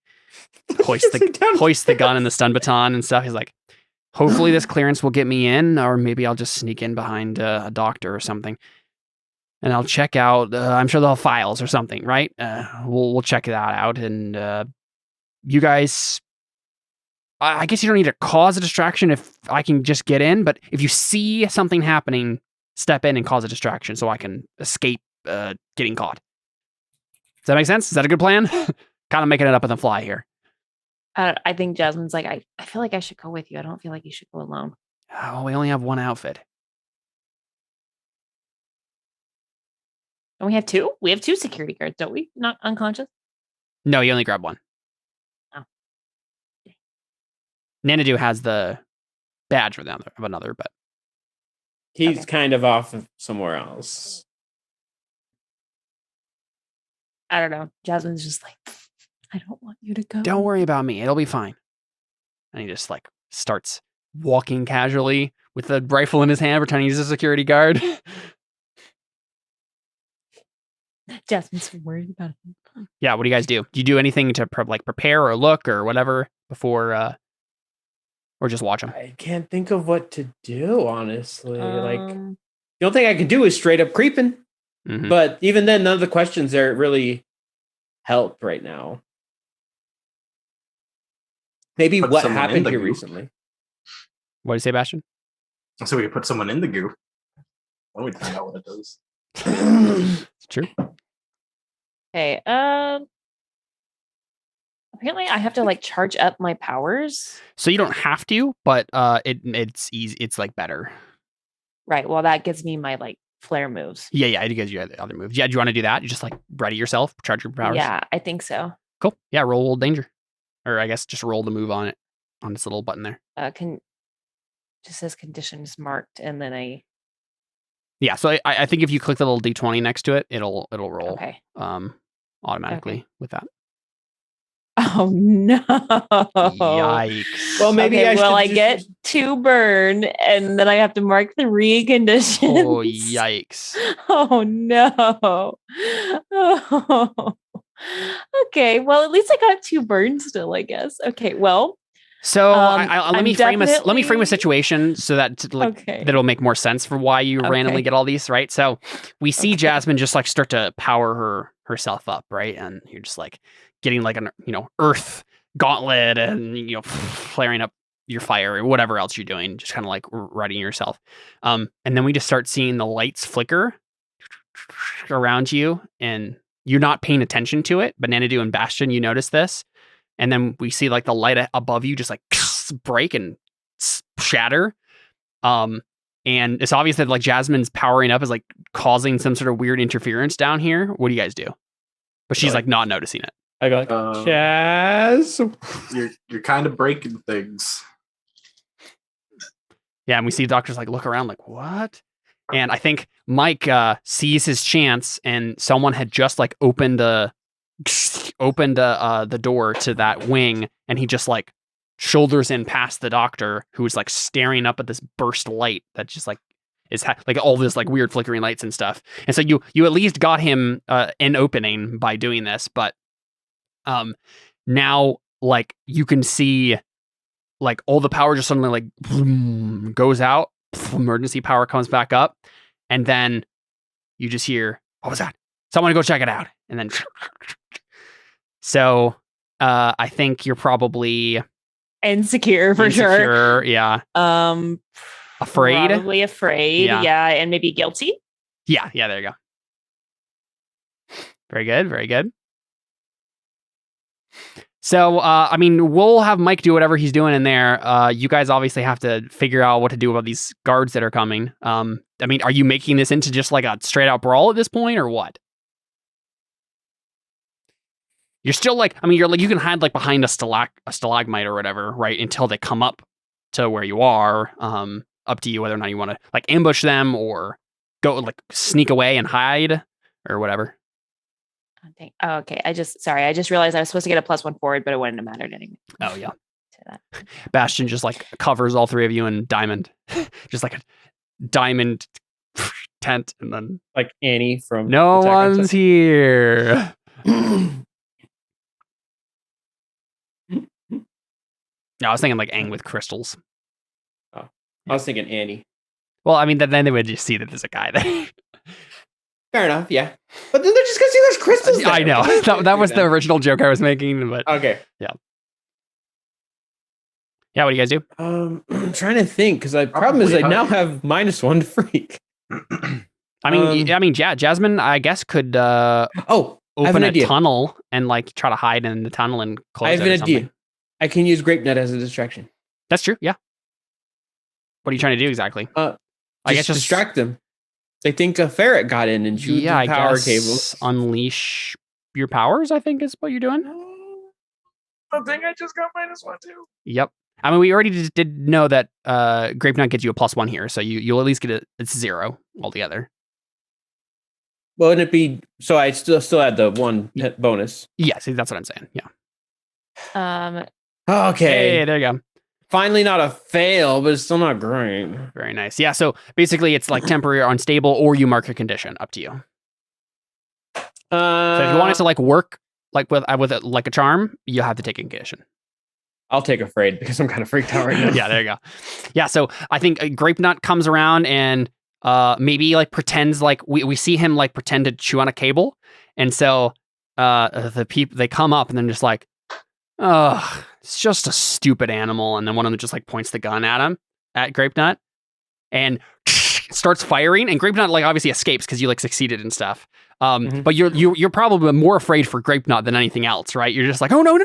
S1: hoist the gun and the stun baton and stuff. He's like, hopefully this clearance will get me in, or maybe I'll just sneak in behind a doctor or something, and I'll check out. I'm sure they'll have files or something, right? We'll check that out, and you guys. I guess you don't need to cause a distraction if I can just get in, but if you see something happening, step in and cause a distraction so I can escape getting caught. Does that make sense? Is that a good plan? Kind of making it up on the fly here.
S3: I think Jasmine's like, I feel like I should go with you. I don't feel like you should go alone.
S1: Oh, we only have one outfit.
S3: And we have 2? We have 2 security guards, don't we? Not unconscious?
S1: No, you only grab one.
S3: Oh.
S1: Nanadu has the badge of another, but
S2: He's
S3: Okay.
S2: kind of off of somewhere else.
S3: I don't know. Jasmine's just like, I don't want you to go.
S1: don't worry about me. It'll be fine. And he just like starts walking casually with the rifle in his hand, pretending he's a security guard.
S3: Jasmine's so worried about him.
S1: Yeah, what do you guys do? Do you do anything to prepare or look or whatever before, or just watch them?
S2: I can't think of what to do, honestly. Like,
S3: Um,
S2: the only thing I can do is straight up creeping.
S1: Mhm.
S2: But even then, none of the questions there really help right now. Maybe
S4: Put
S2: what
S4: someone in
S2: happened
S4: the
S2: here
S4: group.
S2: recently.
S1: What do you say, Bastion?
S4: So we could put someone in the goo. Why don't we find out what it does?
S1: It's true.
S3: okay. Apparently I have to like charge up my powers.
S1: So you don't have to, but it's easy. It's like better.
S3: Right. Well, that gives me my like flare moves.
S1: Yeah, it gives you other moves. Yeah, do you want to do that? You just like ready yourself, charge your powers.
S3: Yeah, I think so.
S1: Cool. Yeah, roll danger, or I guess just roll the move on it on this little button there.
S3: Just says conditions marked, and then
S1: Yeah. So I think if you click the little D20 next to it, it'll roll
S3: okay.
S1: automatically with that.
S3: Oh no!
S1: Yikes.
S2: Well, maybe
S3: okay,
S2: I
S3: well,
S2: should
S3: I
S2: just-
S3: get 2 burn, and then I have to mark 3 conditions.
S1: Oh yikes.
S3: Oh no! Oh. Okay, well, at least I got 2 burns still, I guess. Okay, well,
S1: So
S3: I'm
S1: let me frame a
S3: definitely-
S1: situation so that
S3: okay.
S1: that'll make more sense for why you randomly
S3: Okay.
S1: get all these, right? So we see
S3: Okay.
S1: Jasmine just like start to power herself up, right? And you're just like getting like an earth gauntlet and flaring up your fire or whatever else you're doing, just kind of like readying yourself. And then we just start seeing the lights flicker around you, and you're not paying attention to it. But Nanadu and Bastion, you notice this, and then we see like the light above you just like break and shatter. And it's obvious that like Jasmine's powering up is like causing some sort of weird interference down here. What do you guys do? But she's like not noticing it.
S2: I go like, Jazz.
S4: You're kind of breaking things.
S1: Yeah, and we see the doctors like look around like, what? And I think Mike sees his chance, and someone had just like opened the door to that wing, and he just like shoulders in past the doctor, who's like staring up at this burst light that just like is like all this like weird flickering lights and stuff. And so you at least got him an opening by doing this, but now like you can see like all the power just suddenly like boom, goes out, emergency power comes back up, and then you just hear, what was that? Someone go check it out. And then so I think you're probably
S3: insecure for sure.
S1: Yeah. Afraid.
S3: Probably afraid. Yeah. And maybe guilty.
S1: Yeah. There you go. Very good. Very good. So, I mean, we'll have Mike do whatever he's doing in there. You guys obviously have to figure out what to do about these guards that are coming. I mean, are you making this into just like a straight out brawl at this point, or what? You're still like, I mean, you're like, you can hide like behind a stalagmite or whatever, right? Until they come up to where you are. Up to you whether or not you want to like ambush them or go like sneak away and hide or whatever.
S3: Oh, okay. I just realized I was supposed to get a +1 forward, but it wouldn't have mattered anyway.
S1: Oh yeah. Bastion just like covers all three of you in diamond, just like a diamond tent, and then
S2: like Annie from
S1: No One's Here. No, I was thinking like Aang with crystals.
S2: Oh, I was thinking Annie.
S1: Well, I mean, then they would just see that there's a guy there.
S2: Fair enough, yeah. But then they're just gonna see there's crystals there.
S1: I know. that was the original joke I was making, but
S2: okay.
S1: Yeah. Yeah, what do you guys do?
S2: I'm trying to think, because the problem is I now have -1 freak.
S1: I mean, yeah, Jasmine, I guess could open a tunnel and like try to hide in the tunnel and close it.
S2: I have an idea. I can use grape nut as a distraction.
S1: That's true. Yeah. What are you trying to do exactly?
S2: I guess just distract them. They think a ferret got in and chewed the power cables.
S1: Unleash your powers, I think is what you're doing.
S4: I think I just got -1 too.
S1: Yep. I mean, we already did know that grape nut gets you a +1 here, so you'll at least get it's 0 altogether.
S2: Well, wouldn't it be so? I still had the 1 bonus.
S1: Yeah, see, that's what I'm saying. Yeah.
S2: Okay.
S1: Hey, there you go.
S2: Finally, not a fail, but it's still not great.
S1: Very nice. Yeah. So basically, it's like temporary or unstable, or you mark a condition. Up to you. So if you want it to like work like with like a charm, you have to take a condition.
S2: I'll take afraid because I'm kind of freaked out right now.
S1: Yeah, there you go. Yeah, so I think Grape Nut comes around and maybe like pretends like we see him like pretend to chew on a cable, and so the people they come up and then just like, oh, it's just a stupid animal, and then one of them just like points the gun at Grape Nut and starts firing, and Grape Nut like obviously escapes because you like succeeded and stuff. But you're probably more afraid for Grape Nut than anything else, right? You're just like, oh no,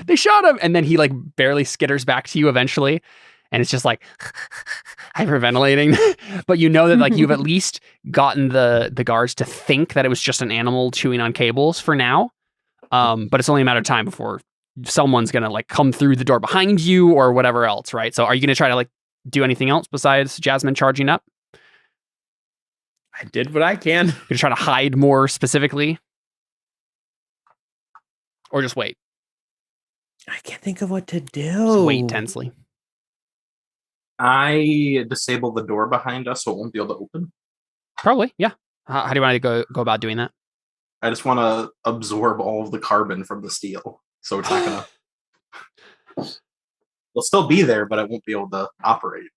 S1: they shot him, and then he like barely skitters back to you eventually, and it's just like hyperventilating. But you know that like you've at least gotten the guards to think that it was just an animal chewing on cables for now. But it's only a matter of time before someone's gonna like come through the door behind you or whatever else, right? So are you gonna try to like do anything else besides Jasmine charging up?
S2: I did what I can.
S1: You're gonna try to hide more specifically, or just wait?
S2: I can't think of what to do.
S1: Just wait tensely.
S4: I disable the door behind us so it won't be able to open.
S1: Probably, yeah. How do you want to go about doing that?
S4: I just want to absorb all of the carbon from the steel, so it's not gonna. It'll still be there, but I won't be able to operate.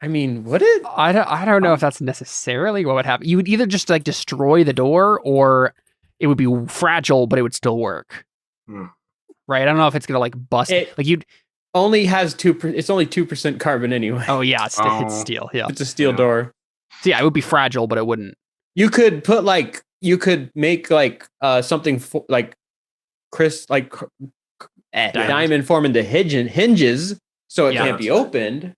S2: I mean, would it?
S1: I don't know if that's necessarily what would happen. You would either just like destroy the door, or it would be fragile, but it would still work.
S4: Hmm.
S1: Right? I don't know if it's gonna like bust. Like you'd
S2: only has 2%. It's only 2% carbon anyway.
S1: Oh yeah, it's steel. Yeah,
S2: it's a steel door.
S1: So yeah, it would be fragile, but it wouldn't.
S2: You could put like make like something like diamond form into hinges, so it can't be opened.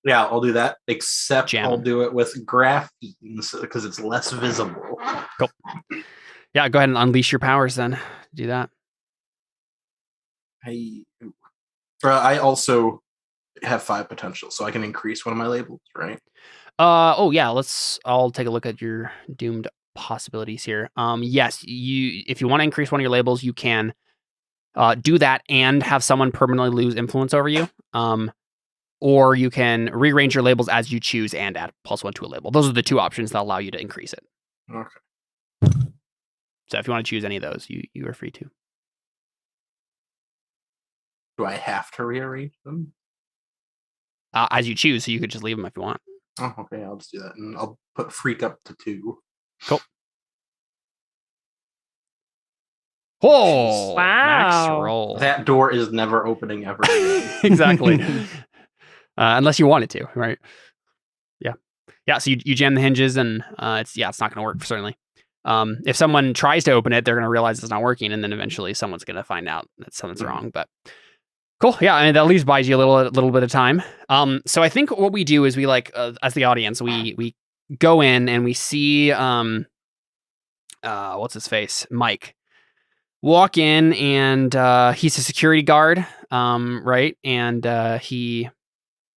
S4: Yeah, I'll do that. Except
S1: Jam.
S4: I'll do it with graphene because it's less visible.
S1: Cool. Yeah, go ahead and unleash your powers then. Do that.
S4: I also have 5 potential, so I can increase one of my labels, right?
S1: Oh yeah, I'll take a look at your doomed possibilities here. Yes, if you want to increase one of your labels, you can do that and have someone permanently lose influence over you. Or you can rearrange your labels as you choose and add +1 to a label. Those are the 2 options that allow you to increase it.
S4: Okay.
S1: So if you want to choose any of those, you are free to.
S4: Do I have to rearrange them?
S1: As you choose, so you could just leave them if you want.
S4: Oh, okay, I'll just do that. And I'll put freak up to 2.
S1: Cool. Oh,
S3: Wow.
S1: max roll.
S4: That door is never opening ever again.
S1: Exactly. Unless you wanted to, right? Yeah. So you jam the hinges, and it's not going to work certainly. If someone tries to open it, they're going to realize it's not working, and then eventually someone's going to find out that something's wrong. But cool, yeah. I mean, that at least buys you a little bit of time. So I think what we do is we as the audience, we go in and we see what's his face, Mike, walk in, and he's a security guard, right? And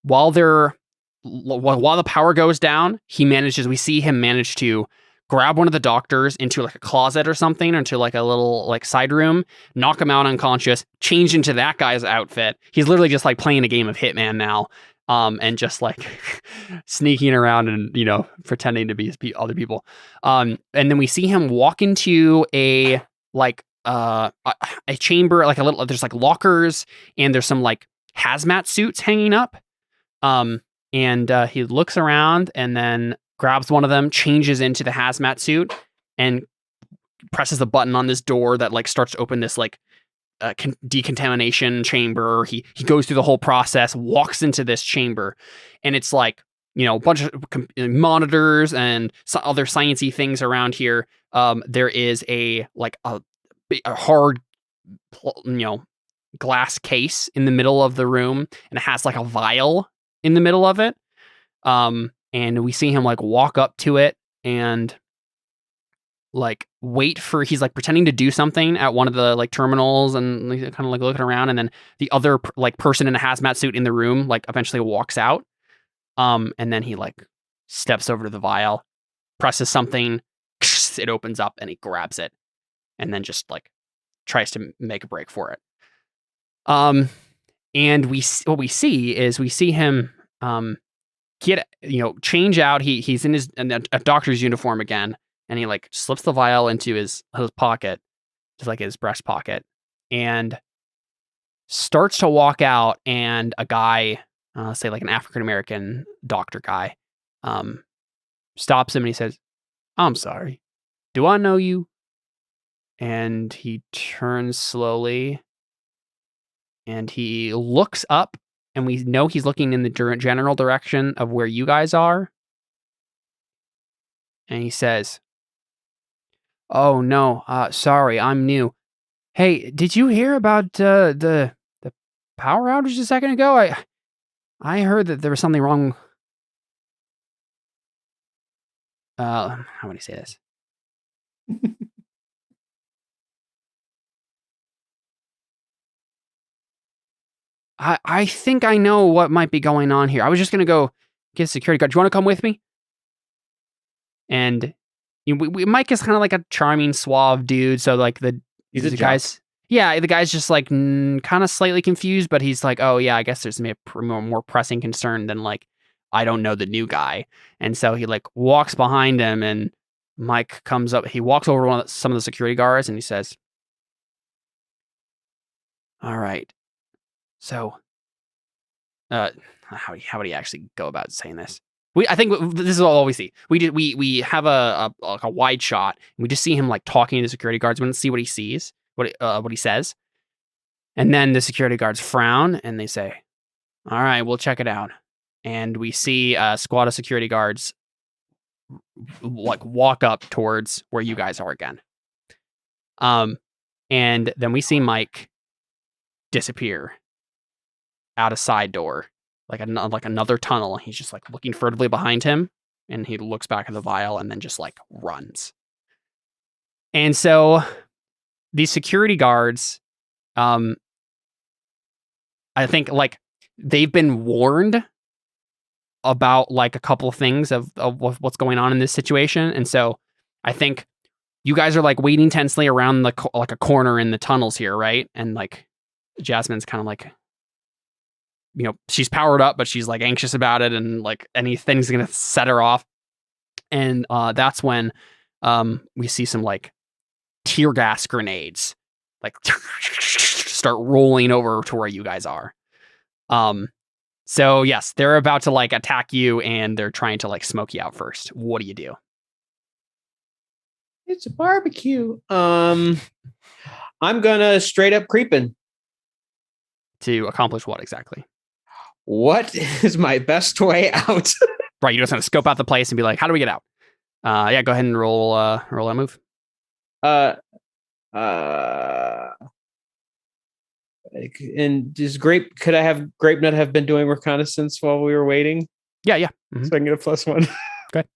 S1: while the power goes down, we see him manage to grab one of the doctors into like a closet or something, or into like a little like side room, knock him out unconscious, change into that guy's outfit. He's literally just like playing a game of Hitman now, and just like sneaking around and, pretending to be other people. And then we see him walk into a chamber, like there's like lockers, and there's some like hazmat suits hanging up. And he looks around and then grabs one of them, changes into the hazmat suit, and presses the button on this door that like starts to open this like decontamination chamber. He goes through the whole process, walks into this chamber, and it's like, a bunch of monitors and other sciencey things around here. There is a hard, glass case in the middle of the room, and it has like a vial in the middle of it. And we see him like walk up to it and like he's like pretending to do something at one of the like terminals, and kind of like looking around, and then the other like person in a hazmat suit in the room like eventually walks out. And then he like steps over to the vial, presses something, it opens up, and he grabs it, and then just like tries to make a break for it. And we see him get change out. He's in a doctor's uniform again, and he like slips the vial into his pocket, just like his breast pocket, and starts to walk out. And a guy, say like an African American doctor guy, stops him, and he says, "I'm sorry, do I know you?" And he turns slowly, and he looks up, and we know he's looking in the general direction of where you guys are. And he says, "Oh no, sorry, I'm new. Hey, did you hear about the power outage a second ago? I heard that there was something wrong." How would I say this? I think I know what might be going on here. I was just gonna go get a security guard. Do you want to come with me? And Mike is kind of like a charming, suave dude. So like the guy's just like kind of slightly confused, but he's like, "Oh yeah, I guess there's maybe a more pressing concern than like I don't know the new guy." And so he like walks behind him, and Mike comes up. He walks over some of the security guards, and he says, "All right. So, how would he actually go about saying this? I think this is all we see. We have a wide shot, and we just see him like talking to the security guards. We don't see what he sees, what he says, and then the security guards frown and they say, "All right, we'll check it out." And we see a squad of security guards like walk up towards where you guys are again. And then we see Mike disappear out a side door, like another tunnel. He's just like looking furtively behind him, and he looks back at the vial and then just like runs. And so these security guards, I think like they've been warned about like a couple of things of what's going on in this situation. And so I think you guys are like waiting tensely around like a corner in the tunnels here, right? And like Jasmine's kind of like, you know, she's powered up, but she's like anxious about it, and like anything's gonna set her off. And that's when we see some like tear gas grenades like start rolling over to where you guys are. So yes, they're about to like attack you, and they're trying to like smoke you out first. What do you do?
S2: It's a barbecue. I'm gonna straight up creeping.
S1: To accomplish what exactly?
S2: What is my best way out?
S1: Right, you just want to scope out the place and be like, how do we get out? Yeah, go ahead and roll a move.
S2: And does could I have Grapenut have been doing reconnaissance while we were waiting?
S1: Yeah. Mm-hmm.
S2: So I can get a +1.
S1: Good.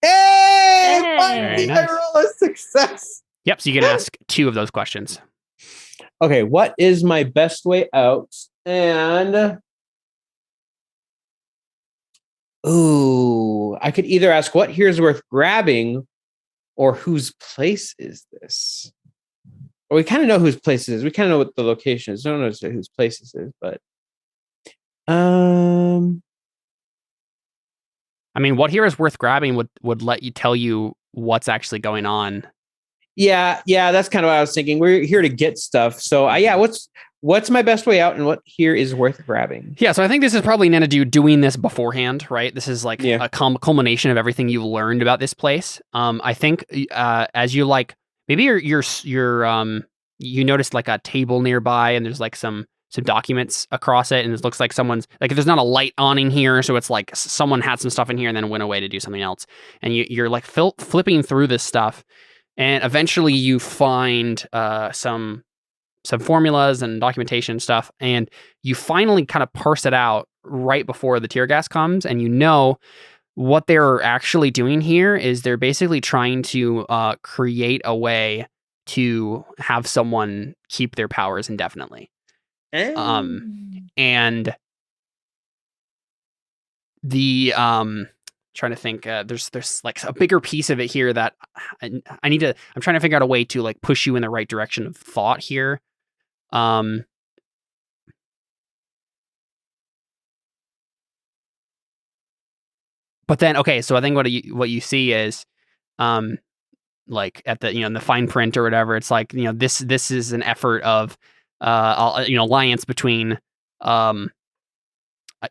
S2: Hey!
S1: Very nice.
S2: I roll a success.
S1: Yep, so you can ask 2 of those questions.
S2: Okay, what is my best way out? And I could either ask what here is worth grabbing, or whose place is this? Well, we kind of know whose place it is. We kind of know what the location is. I don't know whose place this is, but
S1: I mean, what here is worth grabbing would let you tell you what's actually going on.
S2: Yeah, that's kind of what I was thinking. We're here to get stuff. So what's my best way out, and what here is worth grabbing?
S1: Yeah, so I think this is probably Nenadu doing this beforehand, right? This is like a culmination of everything you've learned about this place. I think as you like, maybe you noticed like a table nearby, and there's like some documents across it, and it looks like someone's like, there's not a light on in here, so it's like someone had some stuff in here and then went away to do something else. And you're like flipping through this stuff, and eventually you find some formulas and documentation stuff, and you finally kind of parse it out right before the tear gas comes, and you know what they're actually doing here is they're basically trying to create a way to have someone keep their powers indefinitely. And the trying to think, there's like a bigger piece of it here that I'm trying to figure out a way to like push you in the right direction of thought here. But then, okay, so I think what you see is, like at the, in the fine print or whatever, it's like, this is an effort of, alliance between,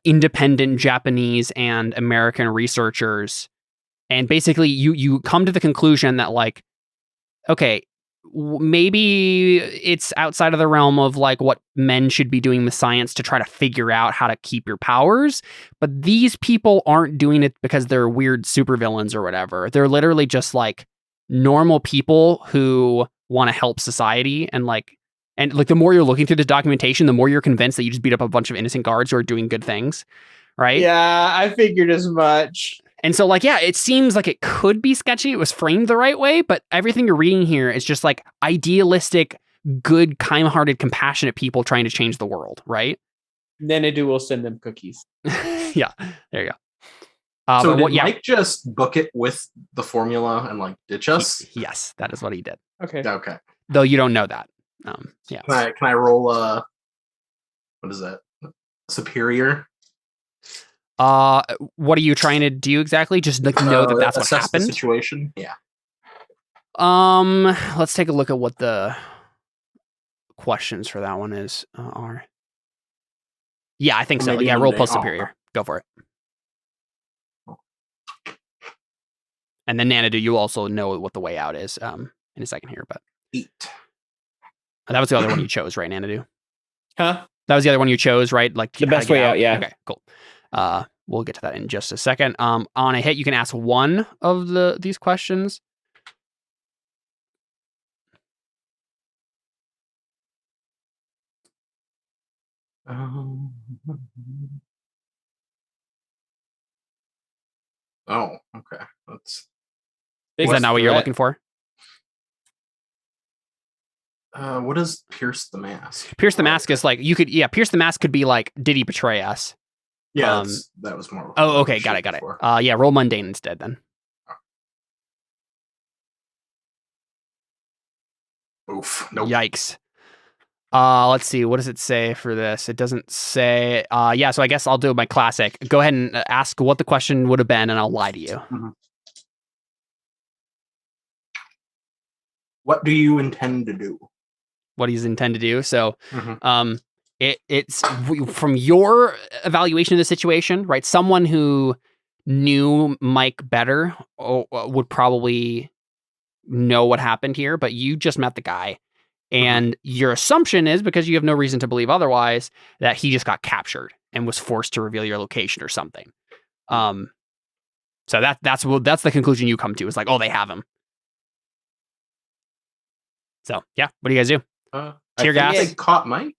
S1: independent Japanese and American researchers. And basically you come to the conclusion that like, okay, maybe it's outside of the realm of like what men should be doing with science to try to figure out how to keep your powers. But these people aren't doing it because they're weird supervillains or whatever. They're literally just like normal people who want to help society. And the more you're looking through this documentation, the more you're convinced that you just beat up a bunch of innocent guards who are doing good things. Right?
S2: Yeah, I figured as much.
S1: And so, like, yeah, it seems like it could be sketchy. It was framed the right way, but everything you're reading here is just like idealistic, good, kind-hearted, compassionate people trying to change the world, right?
S2: Nenadu will send them cookies.
S1: Yeah, there you go.
S4: So did Mike just book it with the formula and like ditch us?
S1: Yes, that is what he did.
S2: Okay.
S1: Though you don't know that. Yeah.
S4: Can I roll what is that? Superior?
S1: What are you trying to do exactly? Just like know that that's what happened.
S4: The situation. Yeah.
S1: Let's take a look at what the questions for that one are. Yeah, I think so.
S4: Maybe
S1: Yeah, roll
S4: Monday.
S1: plus
S4: Oh,
S1: superior. Go for it. And then Nanadu, you also know what the way out is in a second here, but
S4: 8.
S1: that was the other one you chose, right, Nanadu?
S2: Huh?
S1: That was the other one you chose, right? Like
S2: The
S1: how to
S2: best
S1: get
S2: way out, yeah.
S1: Okay, cool. We'll get to that in just a second. On a hit, you can ask one of these questions.
S4: Oh, okay. That's
S1: Is that not what you're looking for?
S4: what is pierce the mask?
S1: Pierce the mask is like pierce the mask could be like, did he betray us?
S4: Yeah, that was more.
S1: Oh, okay, got it. Yeah, roll mundane instead then.
S4: Oof. Nope.
S1: Yikes. Let's see. What does it say for this? It doesn't say. Yeah. So I guess I'll do my classic. Go ahead and ask what the question would have been, and I'll lie to you.
S4: Mm-hmm. What do you intend to do?
S1: What he's intend to do. So, it's from your evaluation of the situation, right? Someone who knew Mike better would probably know what happened here, but you just met the guy. And your assumption is, because you have no reason to believe otherwise, that he just got captured and was forced to reveal your location or something. So that's the conclusion you come to. Is like, oh, they have him. So yeah, what do you guys do? Tear gas.
S4: They caught Mike.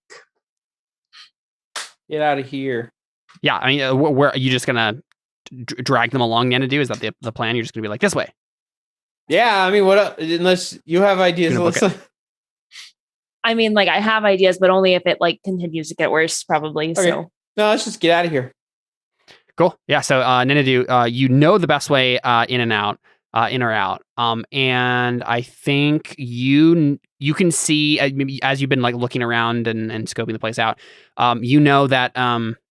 S2: Get out of here.
S1: Yeah, I mean, where are you just gonna drag them along? Nanadu? Is that the plan? You're just gonna be like this way?
S2: Yeah, I mean, what? Unless you have ideas,
S3: I mean, like I have ideas, but only if it like continues to get worse, probably.
S2: Okay.
S3: So
S2: no, let's just get out of here.
S1: Cool. Yeah. So Nanadu, you know the best way in and out, in or out. And I think you can see as you've been like looking around and scoping the place out. You know that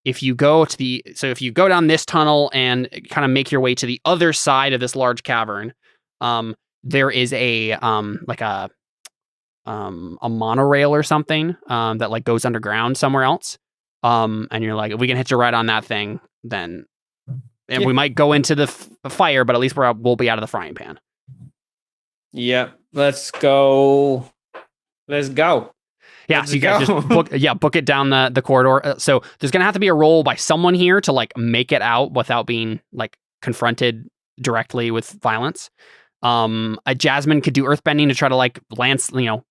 S1: if you go down this tunnel and kind of make your way to the other side of this large cavern, there is a monorail or something that like goes underground somewhere else. And you're like, if we can hitch a ride on that thing, then we might go into the fire, but at least we'll be out of the frying pan.
S2: Yep. Let's go. Yeah,
S1: so you guys just book it down the corridor. So there's gonna have to be a roll by someone here to like make it out without being like confronted directly with violence. A Jasmine could do earthbending to try to like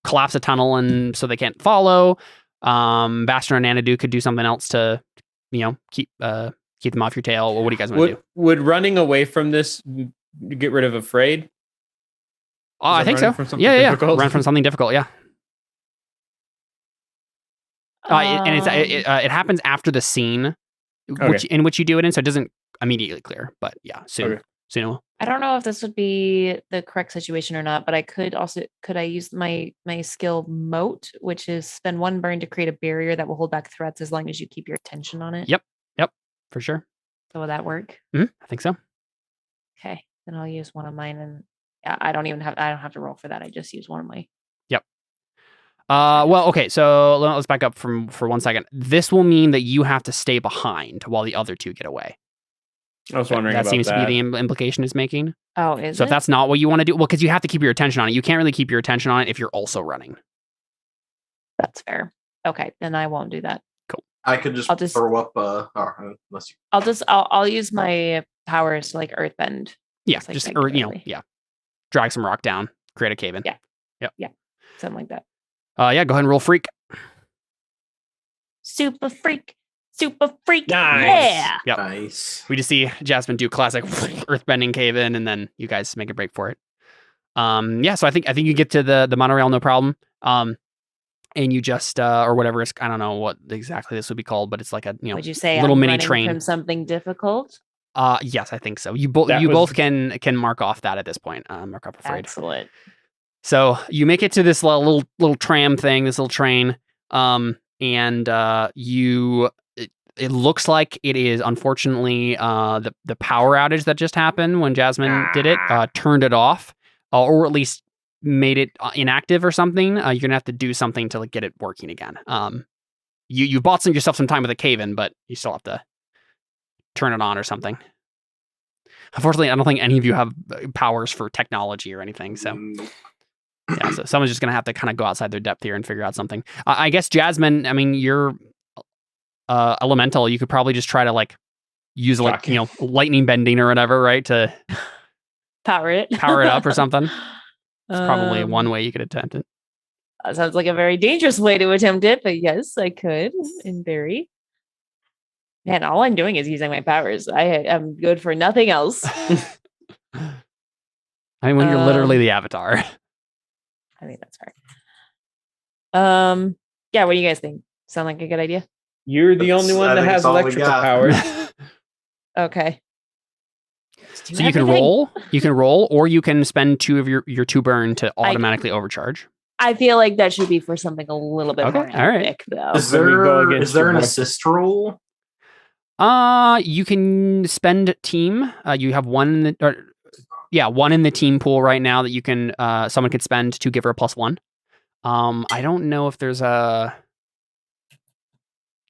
S1: collapse a tunnel and so they can't follow. Bastion or Nanadu could do something else to, keep them off your tail. Well, what do you guys want to do?
S2: Would running away from this get rid of afraid?
S1: I think so. Yeah. Run from something difficult. Yeah. It happens after the scene, in which you do it in, so it doesn't immediately clear. But yeah, soon.
S2: Okay.
S1: Soon.
S3: I don't know if this would be the correct situation or not, but I could I use my skill moat, which is spend 1 burn to create a barrier that will hold back threats as long as you keep your attention on it.
S1: Yep, for sure.
S3: So will that work?
S1: I think so.
S3: Okay, then I'll use one of mine, and I don't have to roll for that. I just use one of my.
S1: Yep. Well, okay. So let's back up for 1 second. This will mean that you have to stay behind while the other two get away.
S2: I was wondering
S1: that
S2: about
S1: seems
S2: that.
S1: to be the implication it's making.
S3: Oh, is
S1: so
S3: it?
S1: If that's not what you want to do, well, because you have to keep your attention on it. You can't really keep your attention on it if you're also running.
S3: That's fair. Okay, then I won't do that.
S1: Cool.
S4: I could just throw up. Unless you.
S3: I'll use my powers to like earthbend.
S1: Yeah, drag some rock down, create a cave in.
S3: Yeah.
S1: Yep.
S3: Yeah. Something like that.
S1: Yeah. Go ahead and roll freak.
S3: Super freak.
S2: Nice.
S3: Yeah.
S1: Yep.
S4: Nice.
S1: We just see Jasmine do classic earthbending cave in, and then you guys make a break for it. Yeah. So I think you get to the monorail no problem. And you just or whatever I don't know what exactly this would be called, but it's like a
S3: would you say
S1: little
S3: I'm
S1: mini
S3: running
S1: train
S3: from something difficult?
S1: Yes, I think so. You both can mark off that at this point. Mark up afraid.
S3: Excellent.
S1: So you make it to this little tram thing, this little train, and it looks like it is unfortunately the power outage that just happened when Jasmine did it turned it off, or at least made it inactive or something, you're gonna have to do something to like get it working again. You bought yourself some time with a cave-in, but you still have to turn it on or something. Unfortunately, I don't think any of you have powers for technology or anything. So yeah, so someone's just gonna have to kind of go outside their depth here and figure out something. I guess Jasmine, I mean, you're elemental. You could probably just try to like use like lightning bending or whatever, right? To
S3: power it
S1: up or something. It's probably one way you could attempt it.
S3: That sounds like a very dangerous way to attempt it, but yes, I could in theory. Man, all I'm doing is using my powers. I am good for nothing else.
S1: I mean, when you're literally the avatar.
S3: I think that's fair. Yeah, what do you guys think? Sound like a good idea?
S2: You're the only one that has electrical powers.
S3: Okay.
S1: So you can roll. You can roll, or you can spend 2 of your 2 burn to automatically overcharge.
S3: I feel like that should be for something a little bit more epic, though.
S4: Is there an assist roll?
S1: You can spend team. You have one in the team pool right now that you can someone could spend to give her a +1. I don't know if there's a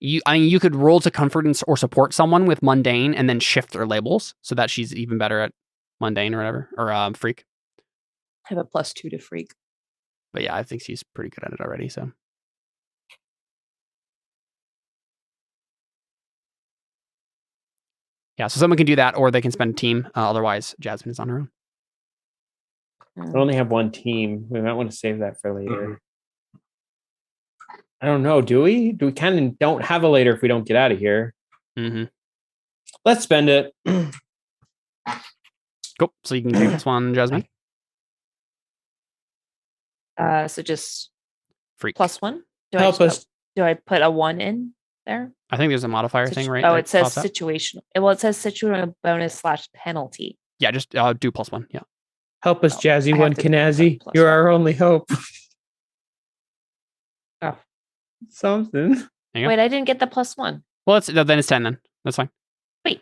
S1: you could roll to comfort or support someone with mundane and then shift their labels so that she's even better at mundane or whatever, or freak.
S3: I have a +2 to freak.
S1: But yeah, I think she's pretty good at it already, so. Yeah, so someone can do that, or they can spend a team. Otherwise, Jasmine is on her own.
S2: I only have one team. We might want to save that for later. I don't know. Do we? Do we kind of don't have a later if we don't get out of here?
S1: Mm-hmm.
S2: Let's spend it.
S1: Cool. So you can take this one, Jasmine.
S3: So just
S1: freak
S3: +1.
S2: Help us.
S3: Do I put a 1 in there?
S1: I think there's a modifier thing, right?
S3: Oh, it says situational. Well, it says situational bonus / penalty.
S1: Yeah, just do +1. Yeah.
S2: Help us, Jazzy One Kanazi. You're our only hope.
S3: Oh.
S2: Something.
S3: Wait, I didn't get the +1.
S1: Well, then it's 10 then. That's fine.
S3: Wait.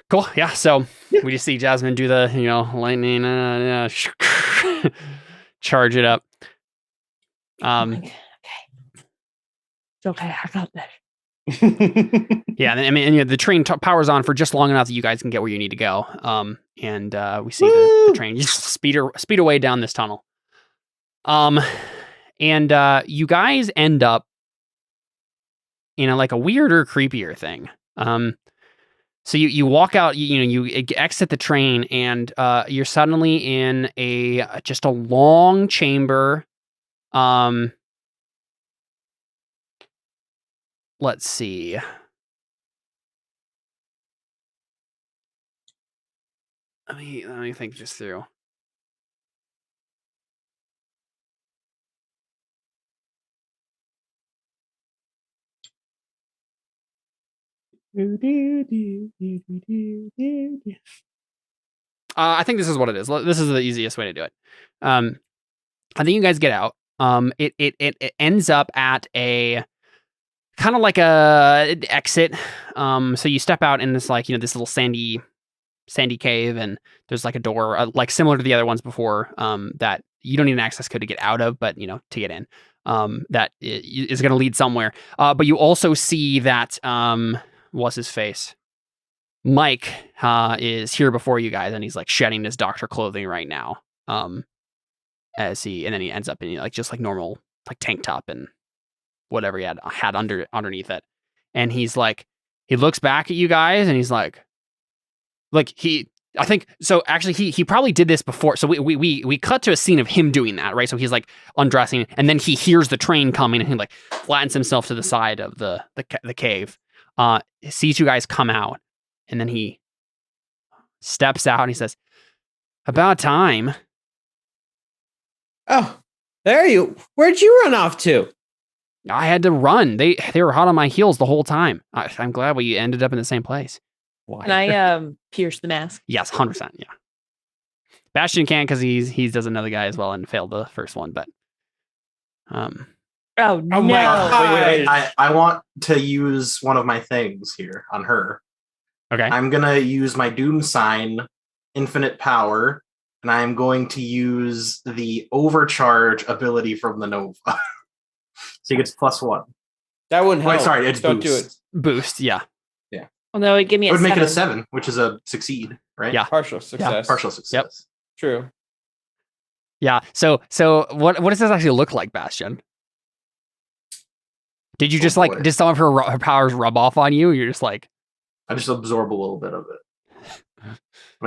S1: Cool. Yeah. So we just see Jasmine do the, lightning, charge it up.
S3: Okay. It's okay. I got this.
S1: Yeah, and the train powers on for just long enough that you guys can get where you need to go. And we see the train just speed away down this tunnel. And you guys end up in a weirder, creepier thing. So you walk out, you exit the train, and you're suddenly in just a long chamber. Let's see. Let me think this through. I think this is what it is. This is the easiest way to do it. I think you guys get out. It ends up at a kind of like a exit. So you step out in this this little sandy cave, and there's like a door like similar to the other ones before that you don't need an access code to get out of, but to get in. That is going to lead somewhere. But you also see that what's his face? Mike is here before you guys, and he's like shedding his doctor clothing right now. And then he ends up in just normal tank top and whatever he had underneath it. And he's like, he looks back at you guys, and he's like I think so. Actually, he probably did this before. So we cut to a scene of him doing that, right? So he's like undressing, and then he hears the train coming, and he flattens himself to the side of the cave. Sees you guys come out, and then he steps out and he says, "About time."
S2: Oh, there you. Where'd you run off to?
S1: I had to run. They were hot on my heels the whole time. I'm glad we ended up in the same place.
S2: Why?
S3: Can I pierce the mask?
S1: Yes, 100%. Yeah. Bastion can't because he does another guy as well and failed the first one, but
S3: oh no!
S2: My God.
S4: Wait. I want to use one of my things here on her.
S1: Okay.
S4: I'm gonna use my Doom sign, infinite power, and I am going to use the overcharge ability from the Nova. So he gets +1.
S2: That wouldn't help.
S4: Wait, sorry, it's
S2: Don't
S4: boost.
S2: do it.
S1: Boost, yeah.
S3: Well, that would give me
S4: It
S3: a
S4: would make it a
S3: 7.
S4: 7, which is a succeed, right?
S1: Yeah.
S2: Partial success.
S4: Partial success.
S2: True.
S1: Yeah. So what does this actually look like, Bastion? Did you just
S4: boy.
S1: did some of her powers rub off on you? You're just like,
S4: I just absorb a little bit of it. And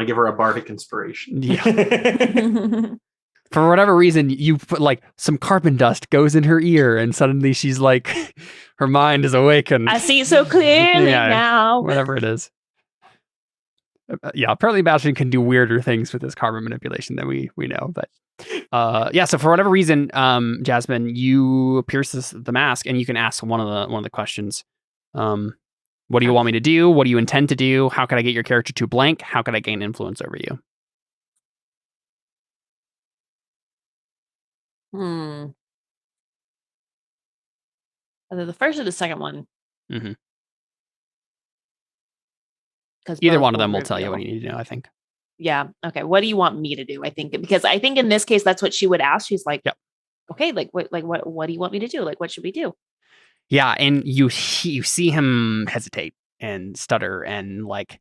S4: I give her a bardic inspiration.
S1: yeah. For whatever reason, you put like some carbon dust goes in her ear, and suddenly she's like, her mind is awakened.
S3: I see so clearly now.
S1: Whatever it is. Yeah, apparently Bastion can do weirder things with his carbon manipulation than we know. But yeah, so for whatever reason, Jasmine, you pierce the mask, and you can ask one of the questions. What do you want me to do? What do you intend to do? How can I get your character to blank? How can I gain influence over you?
S3: Either the first or the second one.
S1: Mm-hmm.
S3: Because
S1: Either one of them will tell you what you need to know, I think.
S3: Yeah. Okay. What do you want me to do? I think because I think in this case that's what she would ask. She's like,
S1: yep.
S3: Okay, what do you want me to do? Like, what should we do?
S1: Yeah, and you see him hesitate and stutter and like,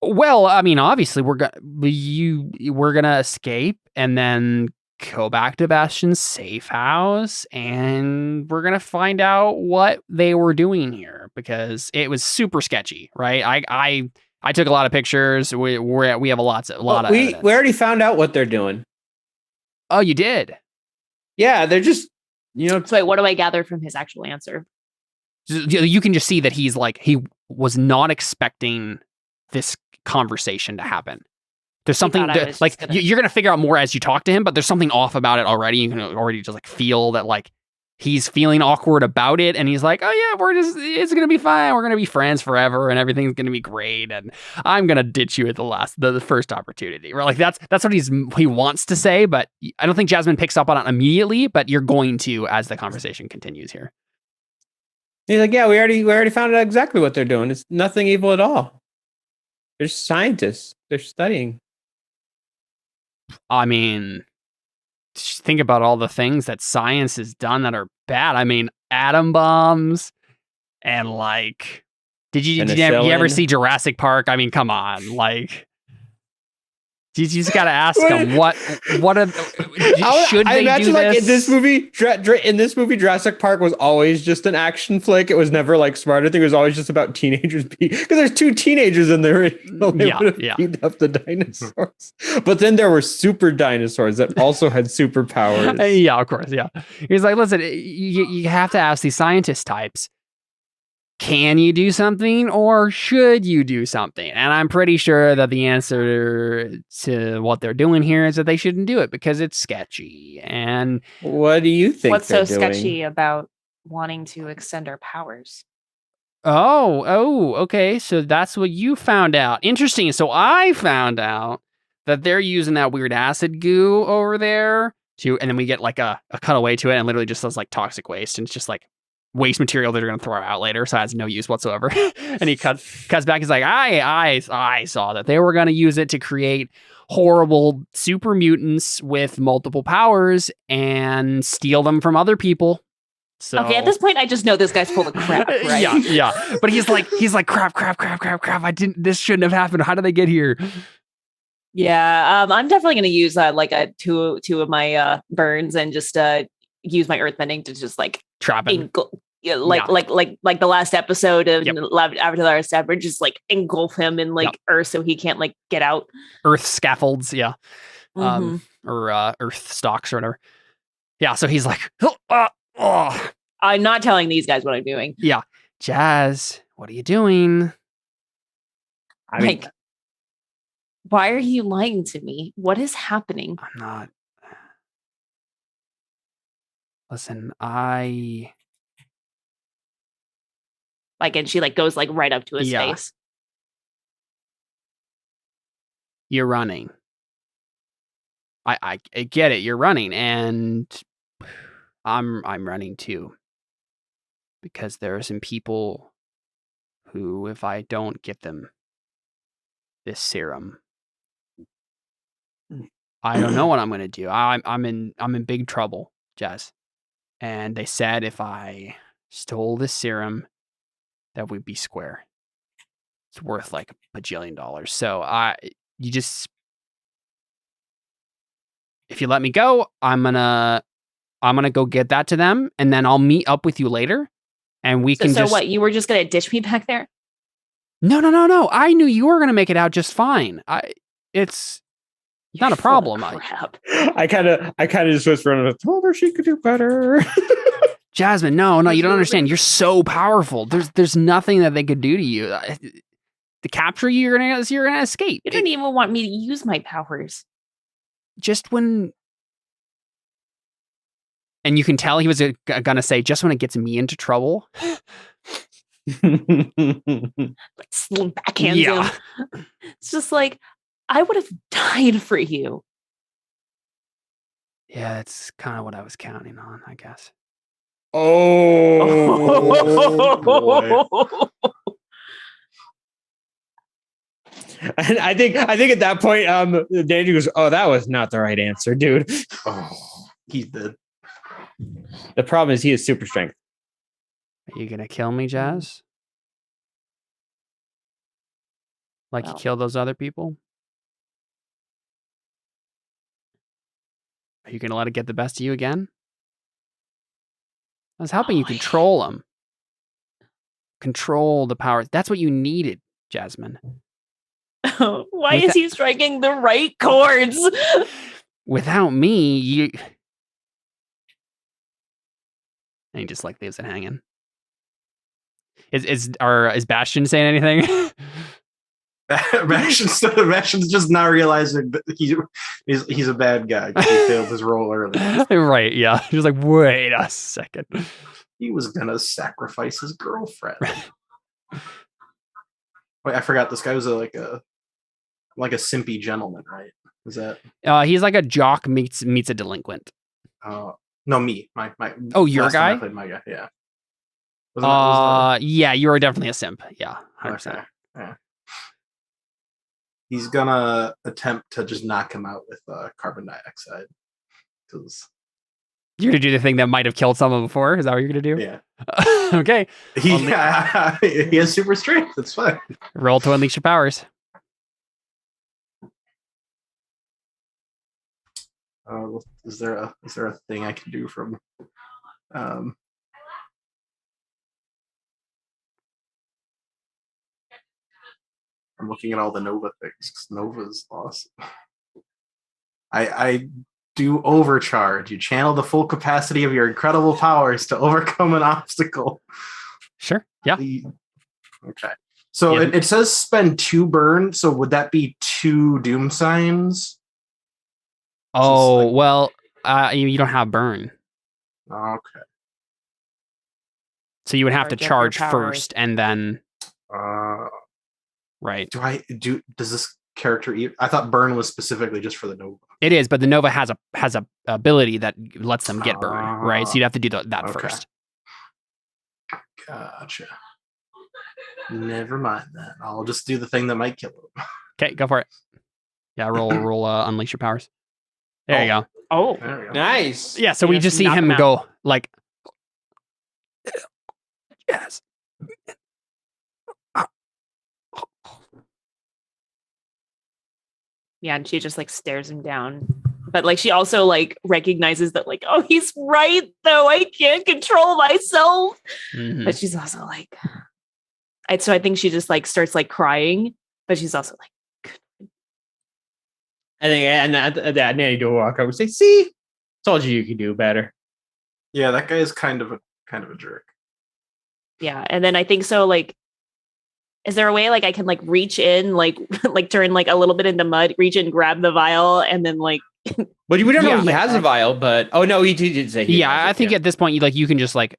S1: well, I mean, obviously we're gonna escape and then go back to Bastion's safe house, and we're gonna find out what they were doing here because it was super sketchy, right? I took a lot of pictures. We have a lot of
S2: we
S1: evidence.
S2: already found out what they're doing.
S1: Oh, you did?
S2: Yeah, they're just
S3: So wait, what do I gather from his actual answer?
S1: You can just see that he's like he was not expecting this conversation to happen. There's something you're gonna figure out more as you talk to him, but there's something off about it already. You can already just like feel that like he's feeling awkward about it, and he's like, "Oh yeah, it's gonna be fine. We're gonna be friends forever, and everything's gonna be great. And I'm gonna ditch you at the first opportunity." Right? Like that's what he wants to say, but I don't think Jasmine picks up on it immediately. But you're going to as the conversation continues here.
S2: He's like, "Yeah, we already found out exactly what they're doing. It's nothing evil at all. They're scientists. They're studying."
S1: I mean, think about all the things that science has done that are bad. I mean, atom bombs and like, did you ever see Jurassic Park? I mean, come on, like, you just gotta ask them what should they do
S2: like
S1: this?
S2: in this movie, Jurassic Park was always just an action flick. It was never like smart. I think it was always just about teenagers because there's 2 teenagers in there. They would have beat up the dinosaurs. But then there were super dinosaurs that also had superpowers.
S1: Yeah, of course. Yeah, he's like, listen, you have to ask these scientist types. Can you do something or should you do something? And I'm pretty sure that the answer to what they're doing here is that they shouldn't do it because it's sketchy. And
S2: what do you think?
S3: What's so sketchy about wanting to extend our powers?
S1: Oh, okay. So that's what you found out. Interesting. So I found out that they're using that weird acid goo over there and then we get like a cutaway to it and literally just says like toxic waste. And it's just like waste material that they're going to throw out later, so it has no use whatsoever. And he cuts back. He's like, I saw that they were going to use it to create horrible super mutants with multiple powers and steal them from other people. So
S3: okay, at this point, I just know this guy's full of crap, right?
S1: Yeah. But he's like, crap. This shouldn't have happened. How did they get here?
S3: Yeah, I'm definitely going to use like two of my burns and just use my earthbending to just like
S1: trap him.
S3: Like the last episode of Avatar: The Last Airbender, just like engulf him in like earth so he can't like get out.
S1: Earth scaffolds, yeah.
S3: Mm-hmm.
S1: Or earth stalks or whatever. Yeah, so he's like,
S3: I'm not telling these guys what I'm doing.
S1: Yeah. Jazz, what are you doing?
S3: Why are you lying to me? What is happening?
S1: I'm not. Listen,
S3: and she like goes like right up to his face.
S1: You're running. I get it. You're running, and I'm running too. Because there are some people who, if I don't get them this serum, I don't know what I'm gonna do. I'm in big trouble, Jazz. And they said if I stole this serum, that we'd be square. It's worth like $1 bajillion. So if you let me go, I'm gonna go get that to them, and then I'll meet up with you later, and we can just.
S3: So what? You were just gonna ditch me back there?
S1: No. I knew you were gonna make it out just fine. It's not a problem.
S3: Crap.
S2: I kind of just whisper and I told her she could do better.
S1: Jasmine, no, you don't understand. You're so powerful. There's nothing that they could do to you. To capture you, you're gonna escape.
S3: You didn't even want me to use my powers.
S1: Just when. And you can tell he was gonna say, just when it gets me into trouble.
S3: Like backhands him. It's just like, I would have died for you.
S1: Yeah, that's kind of what I was counting on, I guess.
S2: Oh,
S4: boy.
S2: And I think at that point, Danny goes, "Oh, that was not the right answer, dude."
S4: Oh, he's dead.
S2: The problem is he has super strength.
S1: Are you gonna kill me, Jazz? Like you killed those other people? Are you gonna let it get the best of you again? I was helping you control them. Control the power. That's what you needed, Jasmine.
S3: Why is he striking the right chords?
S1: Without me, you. And he just like leaves it hanging. Is Bastion saying anything?
S4: Bastion's just not realizing that he's a bad guy because he failed his role earlier.
S1: Right, yeah. He was like, wait a second.
S4: He was gonna sacrifice his girlfriend. Wait, I forgot this guy was like a simpy gentleman, right? Is that?
S1: He's like a jock meets a delinquent.
S4: No, me. My.
S1: Oh, your guy?
S4: I played my guy. Yeah.
S1: Yeah, you are definitely a simp. Yeah, 100%.
S4: Okay. Yeah. He's gonna attempt to just knock him out with carbon dioxide. Because
S1: you're gonna do the thing that might have killed someone before. Is that what you're gonna do?
S4: Yeah.
S1: Okay.
S4: He has super strength. That's fine.
S1: Roll to unleash your powers.
S4: Is there a thing I can do from? I'm looking at all the Nova things because Nova's awesome. I do overcharge. You channel the full capacity of your incredible powers to overcome an obstacle.
S1: Sure. Yeah.
S4: Okay. So it says spend 2 burn. So would that be 2 doom signs?
S1: Oh, well, you don't have burn.
S4: Okay.
S1: So you would have to charge first and then. Right.
S4: Does this character I thought burn was specifically just for the Nova.
S1: It is, but the Nova has a ability that lets them get burn, right? So you'd have to do that first.
S4: Gotcha. Never mind that. I'll just do the thing that might kill him.
S1: Okay, go for it. Yeah, roll unleash your powers. There you go.
S3: Oh,
S4: There we go.
S2: Nice.
S1: Yeah, so we just see him go like, yes.
S3: yeah, and she just like stares him down. But like she also like recognizes that like, oh, he's right though. I can't control myself.
S1: Mm-hmm.
S3: But she's also like, so I think she just like starts like crying, but she's also like,
S2: I think, and that Nanny do walk over and say, "See, told you could do better."
S4: Yeah, that guy is kind of a jerk.
S3: yeah. And then I think so like, is there a way like I can like reach in, like turn like a little bit into mud, reach in, grab the vial, and then like.
S2: But we don't know if he has a vial, but he did say.
S1: I think at this point you can just like,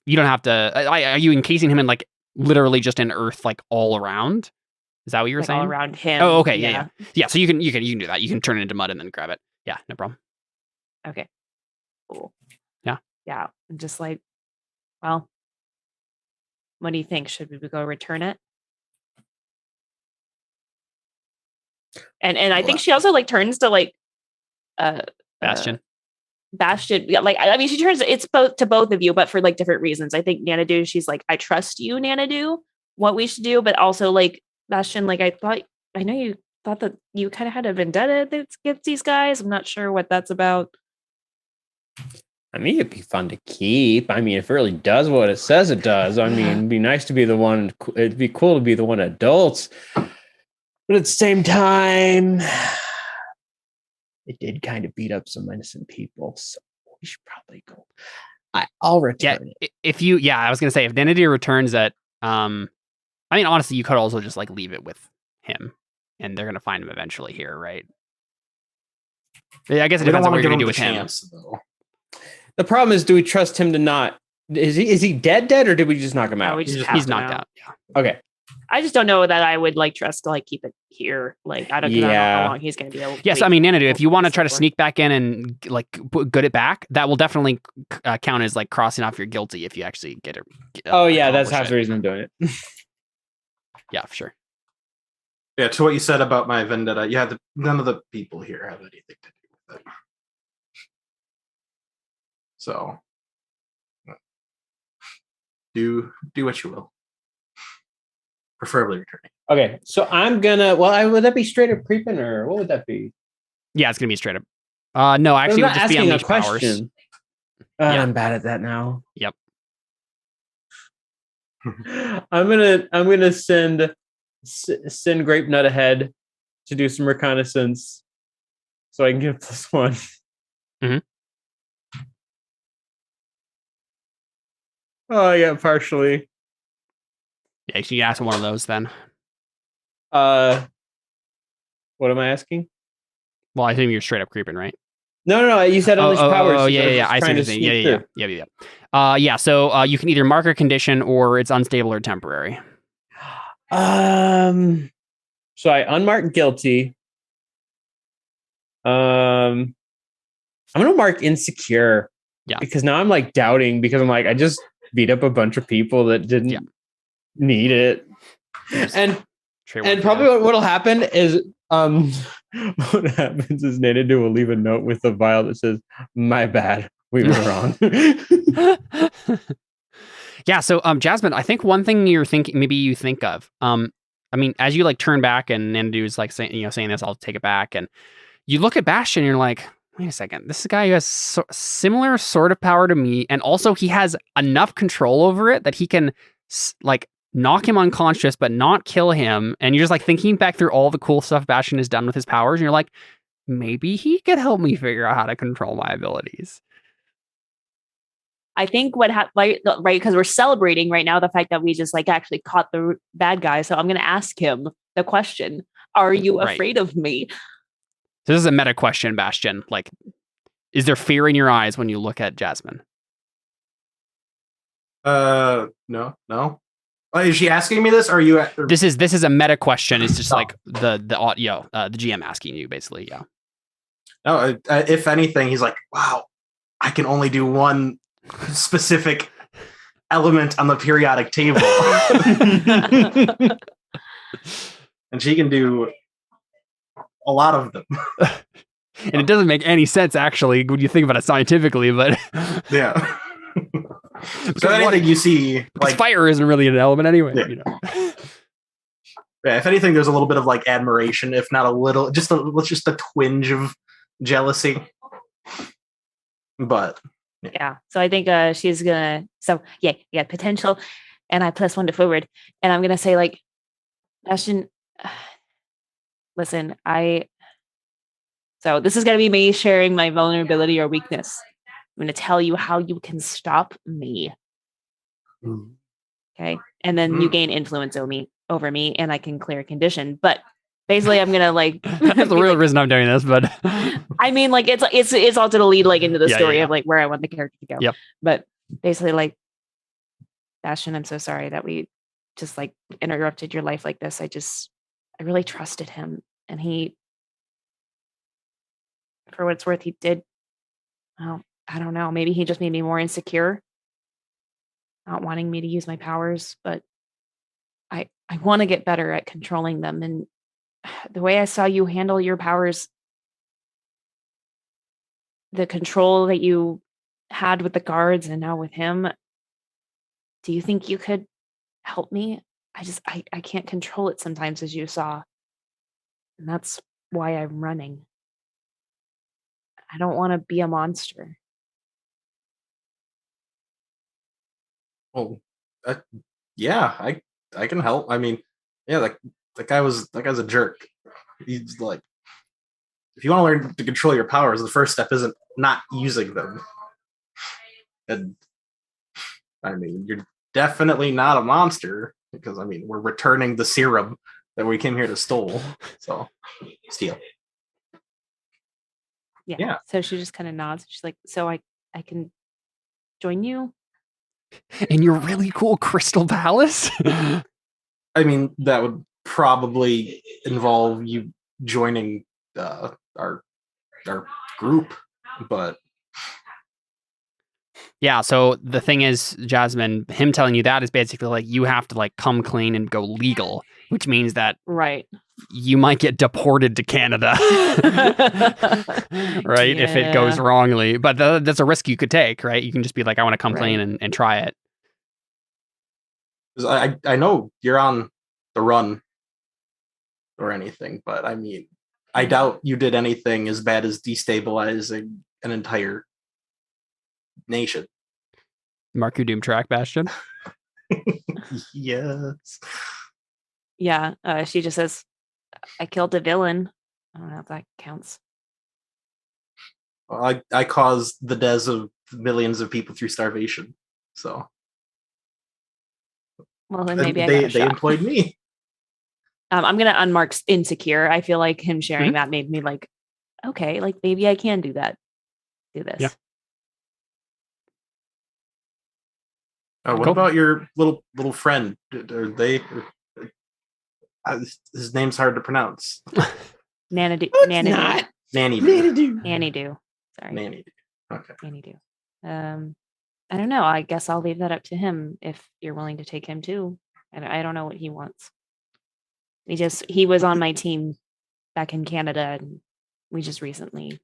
S1: you don't have to. Are you encasing him in like literally just in earth like all around? Is that what you were saying?
S3: All around him.
S1: Oh, okay, yeah. So you can do that. You can turn it into mud and then grab it. Yeah, no problem.
S3: Okay. Cool.
S1: Yeah.
S3: Yeah. I'm just like, well, what do you think? Should we go return it? And I think she also like turns to like
S1: Bastion.
S3: Bastion, yeah, like I mean, she turns it's both to both of you, but for like different reasons. I think Nanadu, she's like, I trust you, Nanadu, what we should do, but also like Bastion, like I know you thought that you kind of had a vendetta against these guys. I'm not sure what that's about.
S2: I mean, it'd be fun to keep. I mean, if it really does what it says it does, I mean, it'd be nice to be the one. It'd be cool to be the one adults. But at the same time, it did kind of beat up some innocent people. So we should probably go. I'll return it.
S1: If you, I was going to say, if Nanadu returns it, I mean, honestly, you could also just like leave it with him and they're going to find him eventually here, right? I guess it depends on what you're going to do with him.
S4: Though.
S2: The problem is, do we trust him to not? Is he dead, or did we just knock him out?
S3: No,
S1: He's knocked out. Yeah.
S2: Okay.
S3: I just don't know that I would like trust to like keep it here. Like I don't know how long he's going to be able.
S1: Yes, I mean, Nanadu, if you want to try to sneak back in and like put it back, that will definitely count as like crossing off your guilty if you actually get it.
S2: That's half the reason I'm doing it.
S1: Yeah, for sure.
S4: Yeah, to what you said about my vendetta, none of the people here have anything to do with it. So, do what you will. Preferably returning.
S2: Okay, so I'm gonna. Well, would that be straight up creeping, or what would that be?
S1: Yeah, it's gonna be straight up. No, actually, it would just be unleash powers.
S2: I'm bad at that now.
S1: Yep.
S2: I'm gonna send Grape Nut ahead to do some reconnaissance, so I can get +1.
S1: Mm-hmm.
S2: Oh, I got partially.
S1: Yeah, you ask one of those then.
S2: What am I asking?
S1: Well, I think you're straight up creeping, right?
S2: No. You said unleash powers.
S1: Oh, yeah. I see what you're saying. Yeah. So you can either mark a condition or it's unstable or temporary.
S2: So I unmark guilty. I'm gonna mark insecure.
S1: Yeah.
S2: Because now I'm like doubting because I'm like, I just beat up a bunch of people that didn't need it. And probably what'll happen is what happens is Nanadu will leave a note with a vial that says, "My bad. We were wrong."
S1: Yeah, so Jasmine, I think one thing you think of, I mean, as you like turn back and Nanadu is like saying this, I'll take it back, and you look at Bastion and you're like, wait a second, this is a guy who has similar sort of power to me, and also he has enough control over it that he can like knock him unconscious but not kill him. And you're just like thinking back through all the cool stuff Bastion has done with his powers, and you're like, maybe he could help me figure out how to control my abilities.
S3: I think what right, because we're celebrating right now the fact that we just like actually caught the bad guy. So I'm going to ask him the question: are you afraid of me?
S1: So this is a meta question, Bastion. Like, is there fear in your eyes when you look at Jasmine?
S4: No. Is she asking me this? Or are you?
S1: This is a meta question. It's just like the GM asking you basically. Yeah.
S4: No. If anything, he's like, wow, I can only do one specific element on the periodic table, and she can do a lot of them.
S1: And it doesn't make any sense actually when you think about it scientifically, but
S4: yeah. So anything you see, like
S1: fire isn't really an element anyway.
S4: Yeah.
S1: You know?
S4: Yeah, if anything, there's a little bit of like admiration, if not a little, just a twinge of jealousy. But
S3: yeah, so I think she's gonna. So yeah, potential, and I +1 to forward, and I'm gonna say like, Bastion, listen, So this is gonna be me sharing my vulnerability or weakness. I'm gonna tell you how you can stop me. Okay, and then you gain influence over me, and I can clear a condition. But basically, I'm gonna like.
S1: That's the real reason I'm doing this, but
S3: I mean, like it's also to lead like into the story of like where I want the character to go.
S1: Yep. But
S3: basically, like, Bastion, I'm so sorry that we just like interrupted your life like this. I really trusted him, and he, for what it's worth, he did. Well, I don't know. Maybe he just made me more insecure, not wanting me to use my powers. But I want to get better at controlling them. And the way I saw you handle your powers, the control that you had with the guards and now with him, do you think you could help me? I can't control it sometimes, as you saw. And that's why I'm running. I don't want to be a monster.
S4: Well, yeah, I can help. I mean, yeah, that guy's a jerk. He's like, if you want to learn to control your powers, the first step isn't not using them. And I mean, you're definitely not a monster because I mean, we're returning the serum that we came here to steal. Steal. Yeah.
S3: So she just kind of nods. She's like, so I can join you?
S1: In your really cool crystal palace?
S4: I mean, that would probably involve you joining our group, but
S1: yeah, so the thing is, Jasmine, him telling you that is basically like you have to like come clean and go legal, which means that
S3: Right.
S1: you might get deported to Canada. Right? If it goes wrongly. But that's a risk you could take, right? You can just be like, I want to come clean and try it.
S4: I know you're on the run or anything, but I mean, I doubt you did anything as bad as destabilizing an entire nation.
S1: Mark your doom track, Bastion.
S4: Yes.
S3: Yeah. She just says, I killed a villain. I don't know if that counts.
S4: Well, I caused the deaths of millions of people through starvation. So
S3: Well, then maybe
S4: they employed me.
S3: I'm gonna unmark insecure. I feel like him sharing that made me like, okay, like maybe I can do that. Do this.
S1: Yeah.
S4: What about your little friend? Are they? His name's hard to pronounce.
S3: Nanny
S4: Nanny.
S3: Sorry.
S4: Nanny. Okay.
S3: Nanny. I don't know. I guess I'll leave that up to him if you're willing to take him too. I don't know what he wants. He was on my team back in Canada, and we just recently,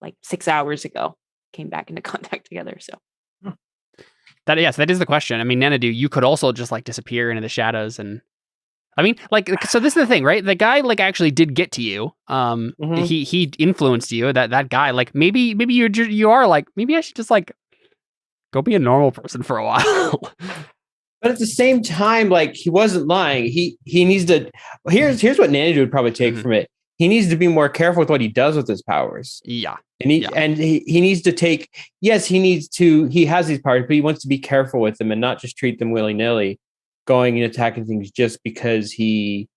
S3: like 6 hours ago, came back into contact together. So
S1: that is the question. I mean, Nanadu, you could also just like disappear into the shadows, and I mean, like, so this is the thing, right? The guy like actually did get to you. He influenced you. That guy, like, maybe you are like, maybe I should just like go be a normal person for a while.
S2: But at the same time, like, he wasn't lying. He needs to. Here's what Nanny would probably take from it. He needs to be more careful with what he does with his powers.
S1: Yeah,
S2: and he needs to take. Yes, he needs to. He has these powers, but he wants to be careful with them and not just treat them willy nilly, going and attacking things just because he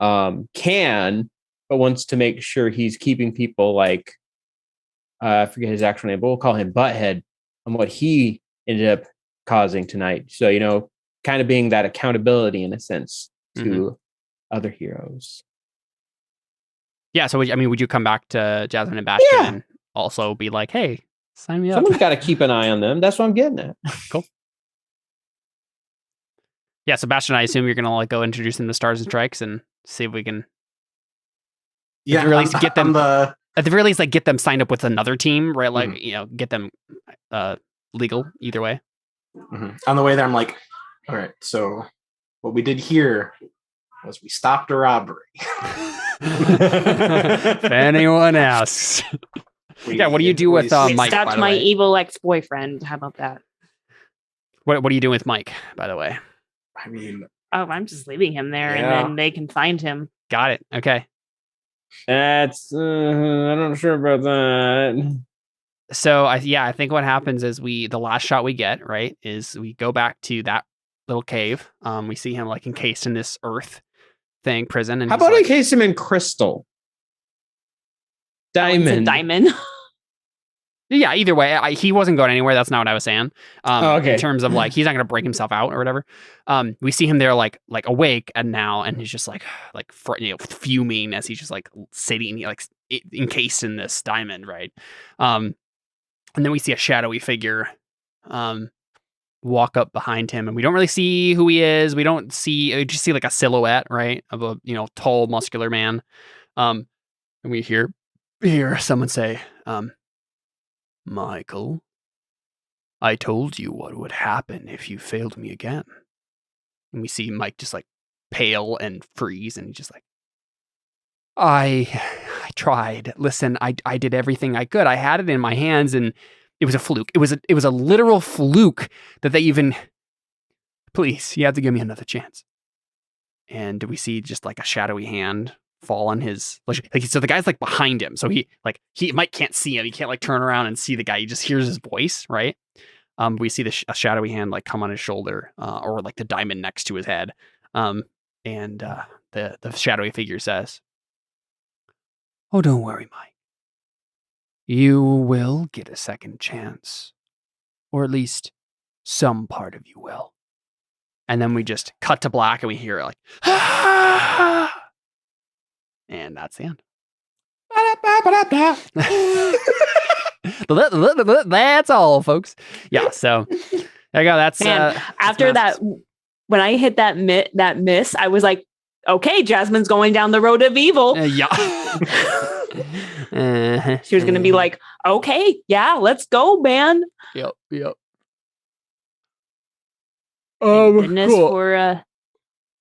S2: can, but wants to make sure he's keeping people like I forget his actual name, but we'll call him Butthead on what he ended up causing tonight. So kind of being that accountability in a sense to other heroes.
S1: Yeah. So, I mean, would you come back to Jasmine and Bastion and also be like, hey, sign me up?
S2: Someone's got to keep an eye on them. That's what I'm getting at.
S1: Cool. Yeah. So, Bastion, I assume you're going to like go introduce them to Stars and Strikes and see if we can.
S4: Yeah.
S1: At the very least, get them. At the very least, like get them signed up with another team, right? Like get them legal either way.
S4: On the way there, I'm like, all right, so what we did here was we stopped a robbery.
S1: If anyone asks. What do you do with Mike?
S3: Stopped my evil ex-boyfriend. How about that?
S1: What are you doing with Mike, by the way?
S4: I mean,
S3: I'm just leaving him there, and then they can find him.
S1: Got it. Okay.
S2: That's I'm not sure about that.
S1: So I think what happens is the last shot we get, right, is we go back to that little cave. We see him like encased in this earth thing, prison. And
S2: how about encase him in crystal? Diamond.
S3: Diamond.
S1: Yeah, either way, he wasn't going anywhere. That's not what I was saying.
S2: Okay.
S1: In terms of like, he's not going to break himself out or whatever. We see him there like awake and he's just like fuming as he's just like sitting like encased in this diamond, right? And then we see a shadowy figure walk up behind him, and we don't really see who he is. We just see like a silhouette, right, of a tall, muscular man. And we hear someone say, Michael, I told you what would happen if you failed me again. And we see Mike just like pale and freeze, and he's just like, I tried. Listen, I did everything I could. I had it in my hands, and it was a fluke. It was a literal fluke that they even. Please, you have to give me another chance. And we see just like a shadowy hand fall on his like. So the guy's like behind him, so Mike can't see him. He can't like turn around and see the guy. He just hears his voice, right? We see a shadowy hand like come on his shoulder, or like the diamond next to his head. And the shadowy figure says, "Oh, don't worry, Mike. You will get a second chance. Or at least some part of you will." And then we just cut to black and we hear like, "Ah!" And that's the end. That's all, folks. Yeah, so there you go. That's
S3: Man, after that, when I hit that miss, I was like, okay, Jasmine's going down the road of evil.
S1: Yeah.
S3: She was going to be like, okay, yeah, let's go, man.
S1: Yep.
S3: Thank goodness for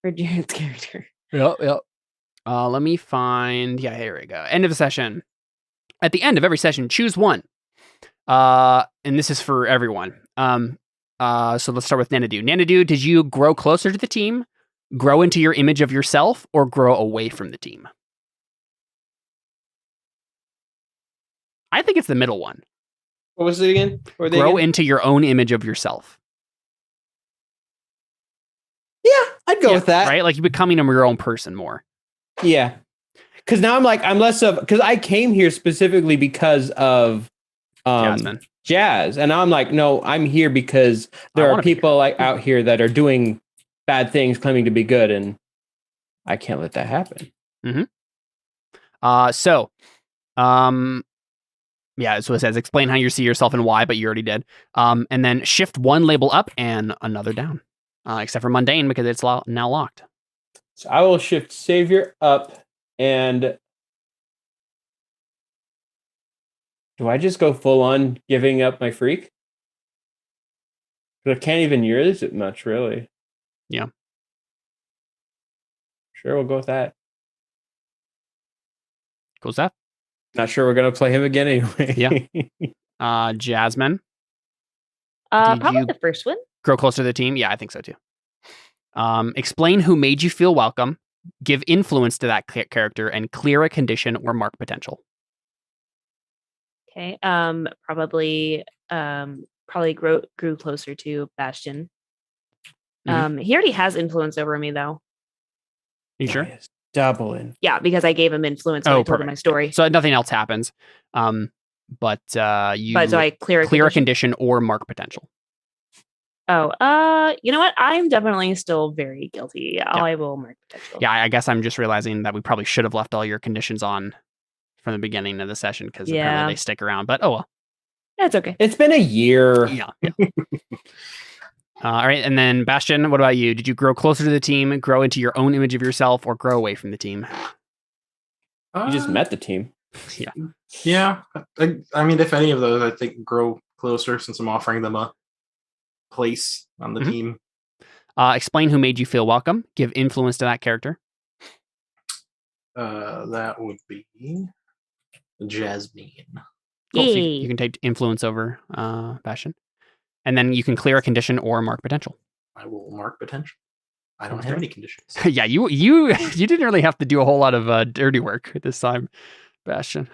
S3: Jared's character.
S1: Yep. Let me find. Yeah, here we go. End of the session. At the end of every session, choose one. And this is for everyone. So let's start with Nanadu. Nanadu, did you grow closer to the team, grow into your image of yourself, or grow away from the team? I think it's the middle one.
S2: What was it again?
S1: Grow into your own image of yourself.
S2: Yeah, I'd go with that.
S1: Right? Like you're becoming your own person more.
S2: Yeah. Because now I'm less of, because I came here specifically because of
S1: Jasmine.
S2: Jazz. And now I'm like, no, I'm here because there are people like out here that are doing bad things, claiming to be good. And I can't let that happen.
S1: Mm-hmm. Yeah, so it says explain how you see yourself and why, but you already did. And then shift one label up and another down. Except for mundane because it's now locked.
S2: So I will shift Savior up, and do I just go full on giving up my freak? But I can't even use it much, really.
S1: Yeah.
S2: Sure, we'll go with that.
S1: Cool stuff.
S2: Not sure we're gonna play him again anyway.
S1: Yeah. Jasmine.
S3: Probably the first one.
S1: Grow closer to the team? Yeah, I think so too. Explain who made you feel welcome, give influence to that character, and clear a condition or mark potential.
S3: Okay. Probably grew closer to Bastion. He already has influence over me though.
S1: You sure?
S2: Doubling.
S3: Yeah, because I gave him influence when I told him my story.
S1: So nothing else happens. But so I clear a condition or mark potential.
S3: Oh, you know what? I'm definitely still very guilty. Yeah. I will mark potential.
S1: Yeah, I guess I'm just realizing that we probably should have left all your conditions on from the beginning of the session because apparently they stick around. But oh well.
S3: That's okay.
S2: It's been a year.
S1: Yeah. All right, and then Bastion, what about you? Did you grow closer to the team, grow into your own image of yourself, or grow away from the team?
S2: You just met the team.
S1: Yeah.
S4: Yeah. I mean, if any of those, I think grow closer since I'm offering them a place on the team.
S1: Explain who made you feel welcome. Give influence to that character.
S4: That would be Jasmine.
S1: Cool. So you can take influence over Bastion. And then you can clear a condition or mark potential.
S4: I will mark potential. I don't have any conditions.
S1: Yeah, you didn't really have to do a whole lot of dirty work this time, Bastion.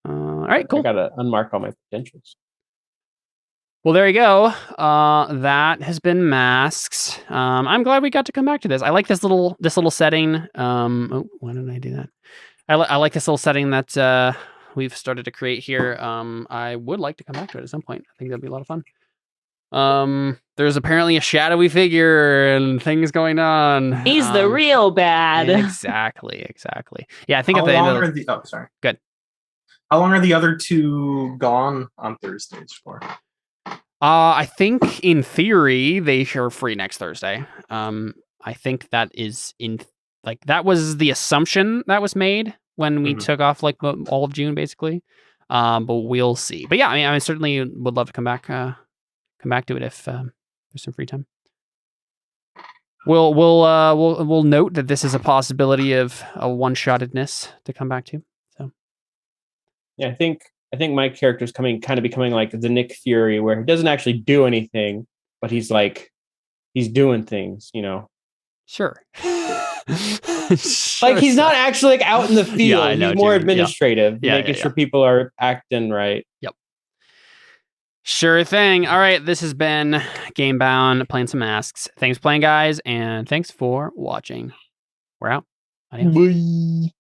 S1: All right, cool.
S2: I gotta unmark all my potentials.
S1: Well, there you go. That has been masks. I'm glad we got to come back to this. I like this little setting. Why didn't I do that? I like this little setting that we've started to create here. I would like to come back to it at some point. I think that'd be a lot of fun. There's apparently a shadowy figure and things going on.
S3: He's the real bad.
S1: Yeah, exactly. Yeah, I think at the end of
S4: the sorry.
S1: Good.
S4: How long are the other two gone on Thursdays for?
S1: I think in theory they are free next Thursday. I think that is that was the assumption that was made when we took off all of June, basically. But we'll see. But yeah, I mean, I certainly would love to come back to it if there's some free time. We'll note that this is a possibility of a one-shottedness to come back to. So
S2: yeah, I think my character's becoming like the Nick Fury, where he doesn't actually do anything, but he's doing things,
S1: Sure.
S2: Like he's not actually like out in the field. He's more administrative, making sure people are acting right.
S1: Yep. Sure thing. All right, this has been Gamebound, playing some masks. Thanks for playing, guys, and thanks for watching. We're out. Adios.
S2: Bye.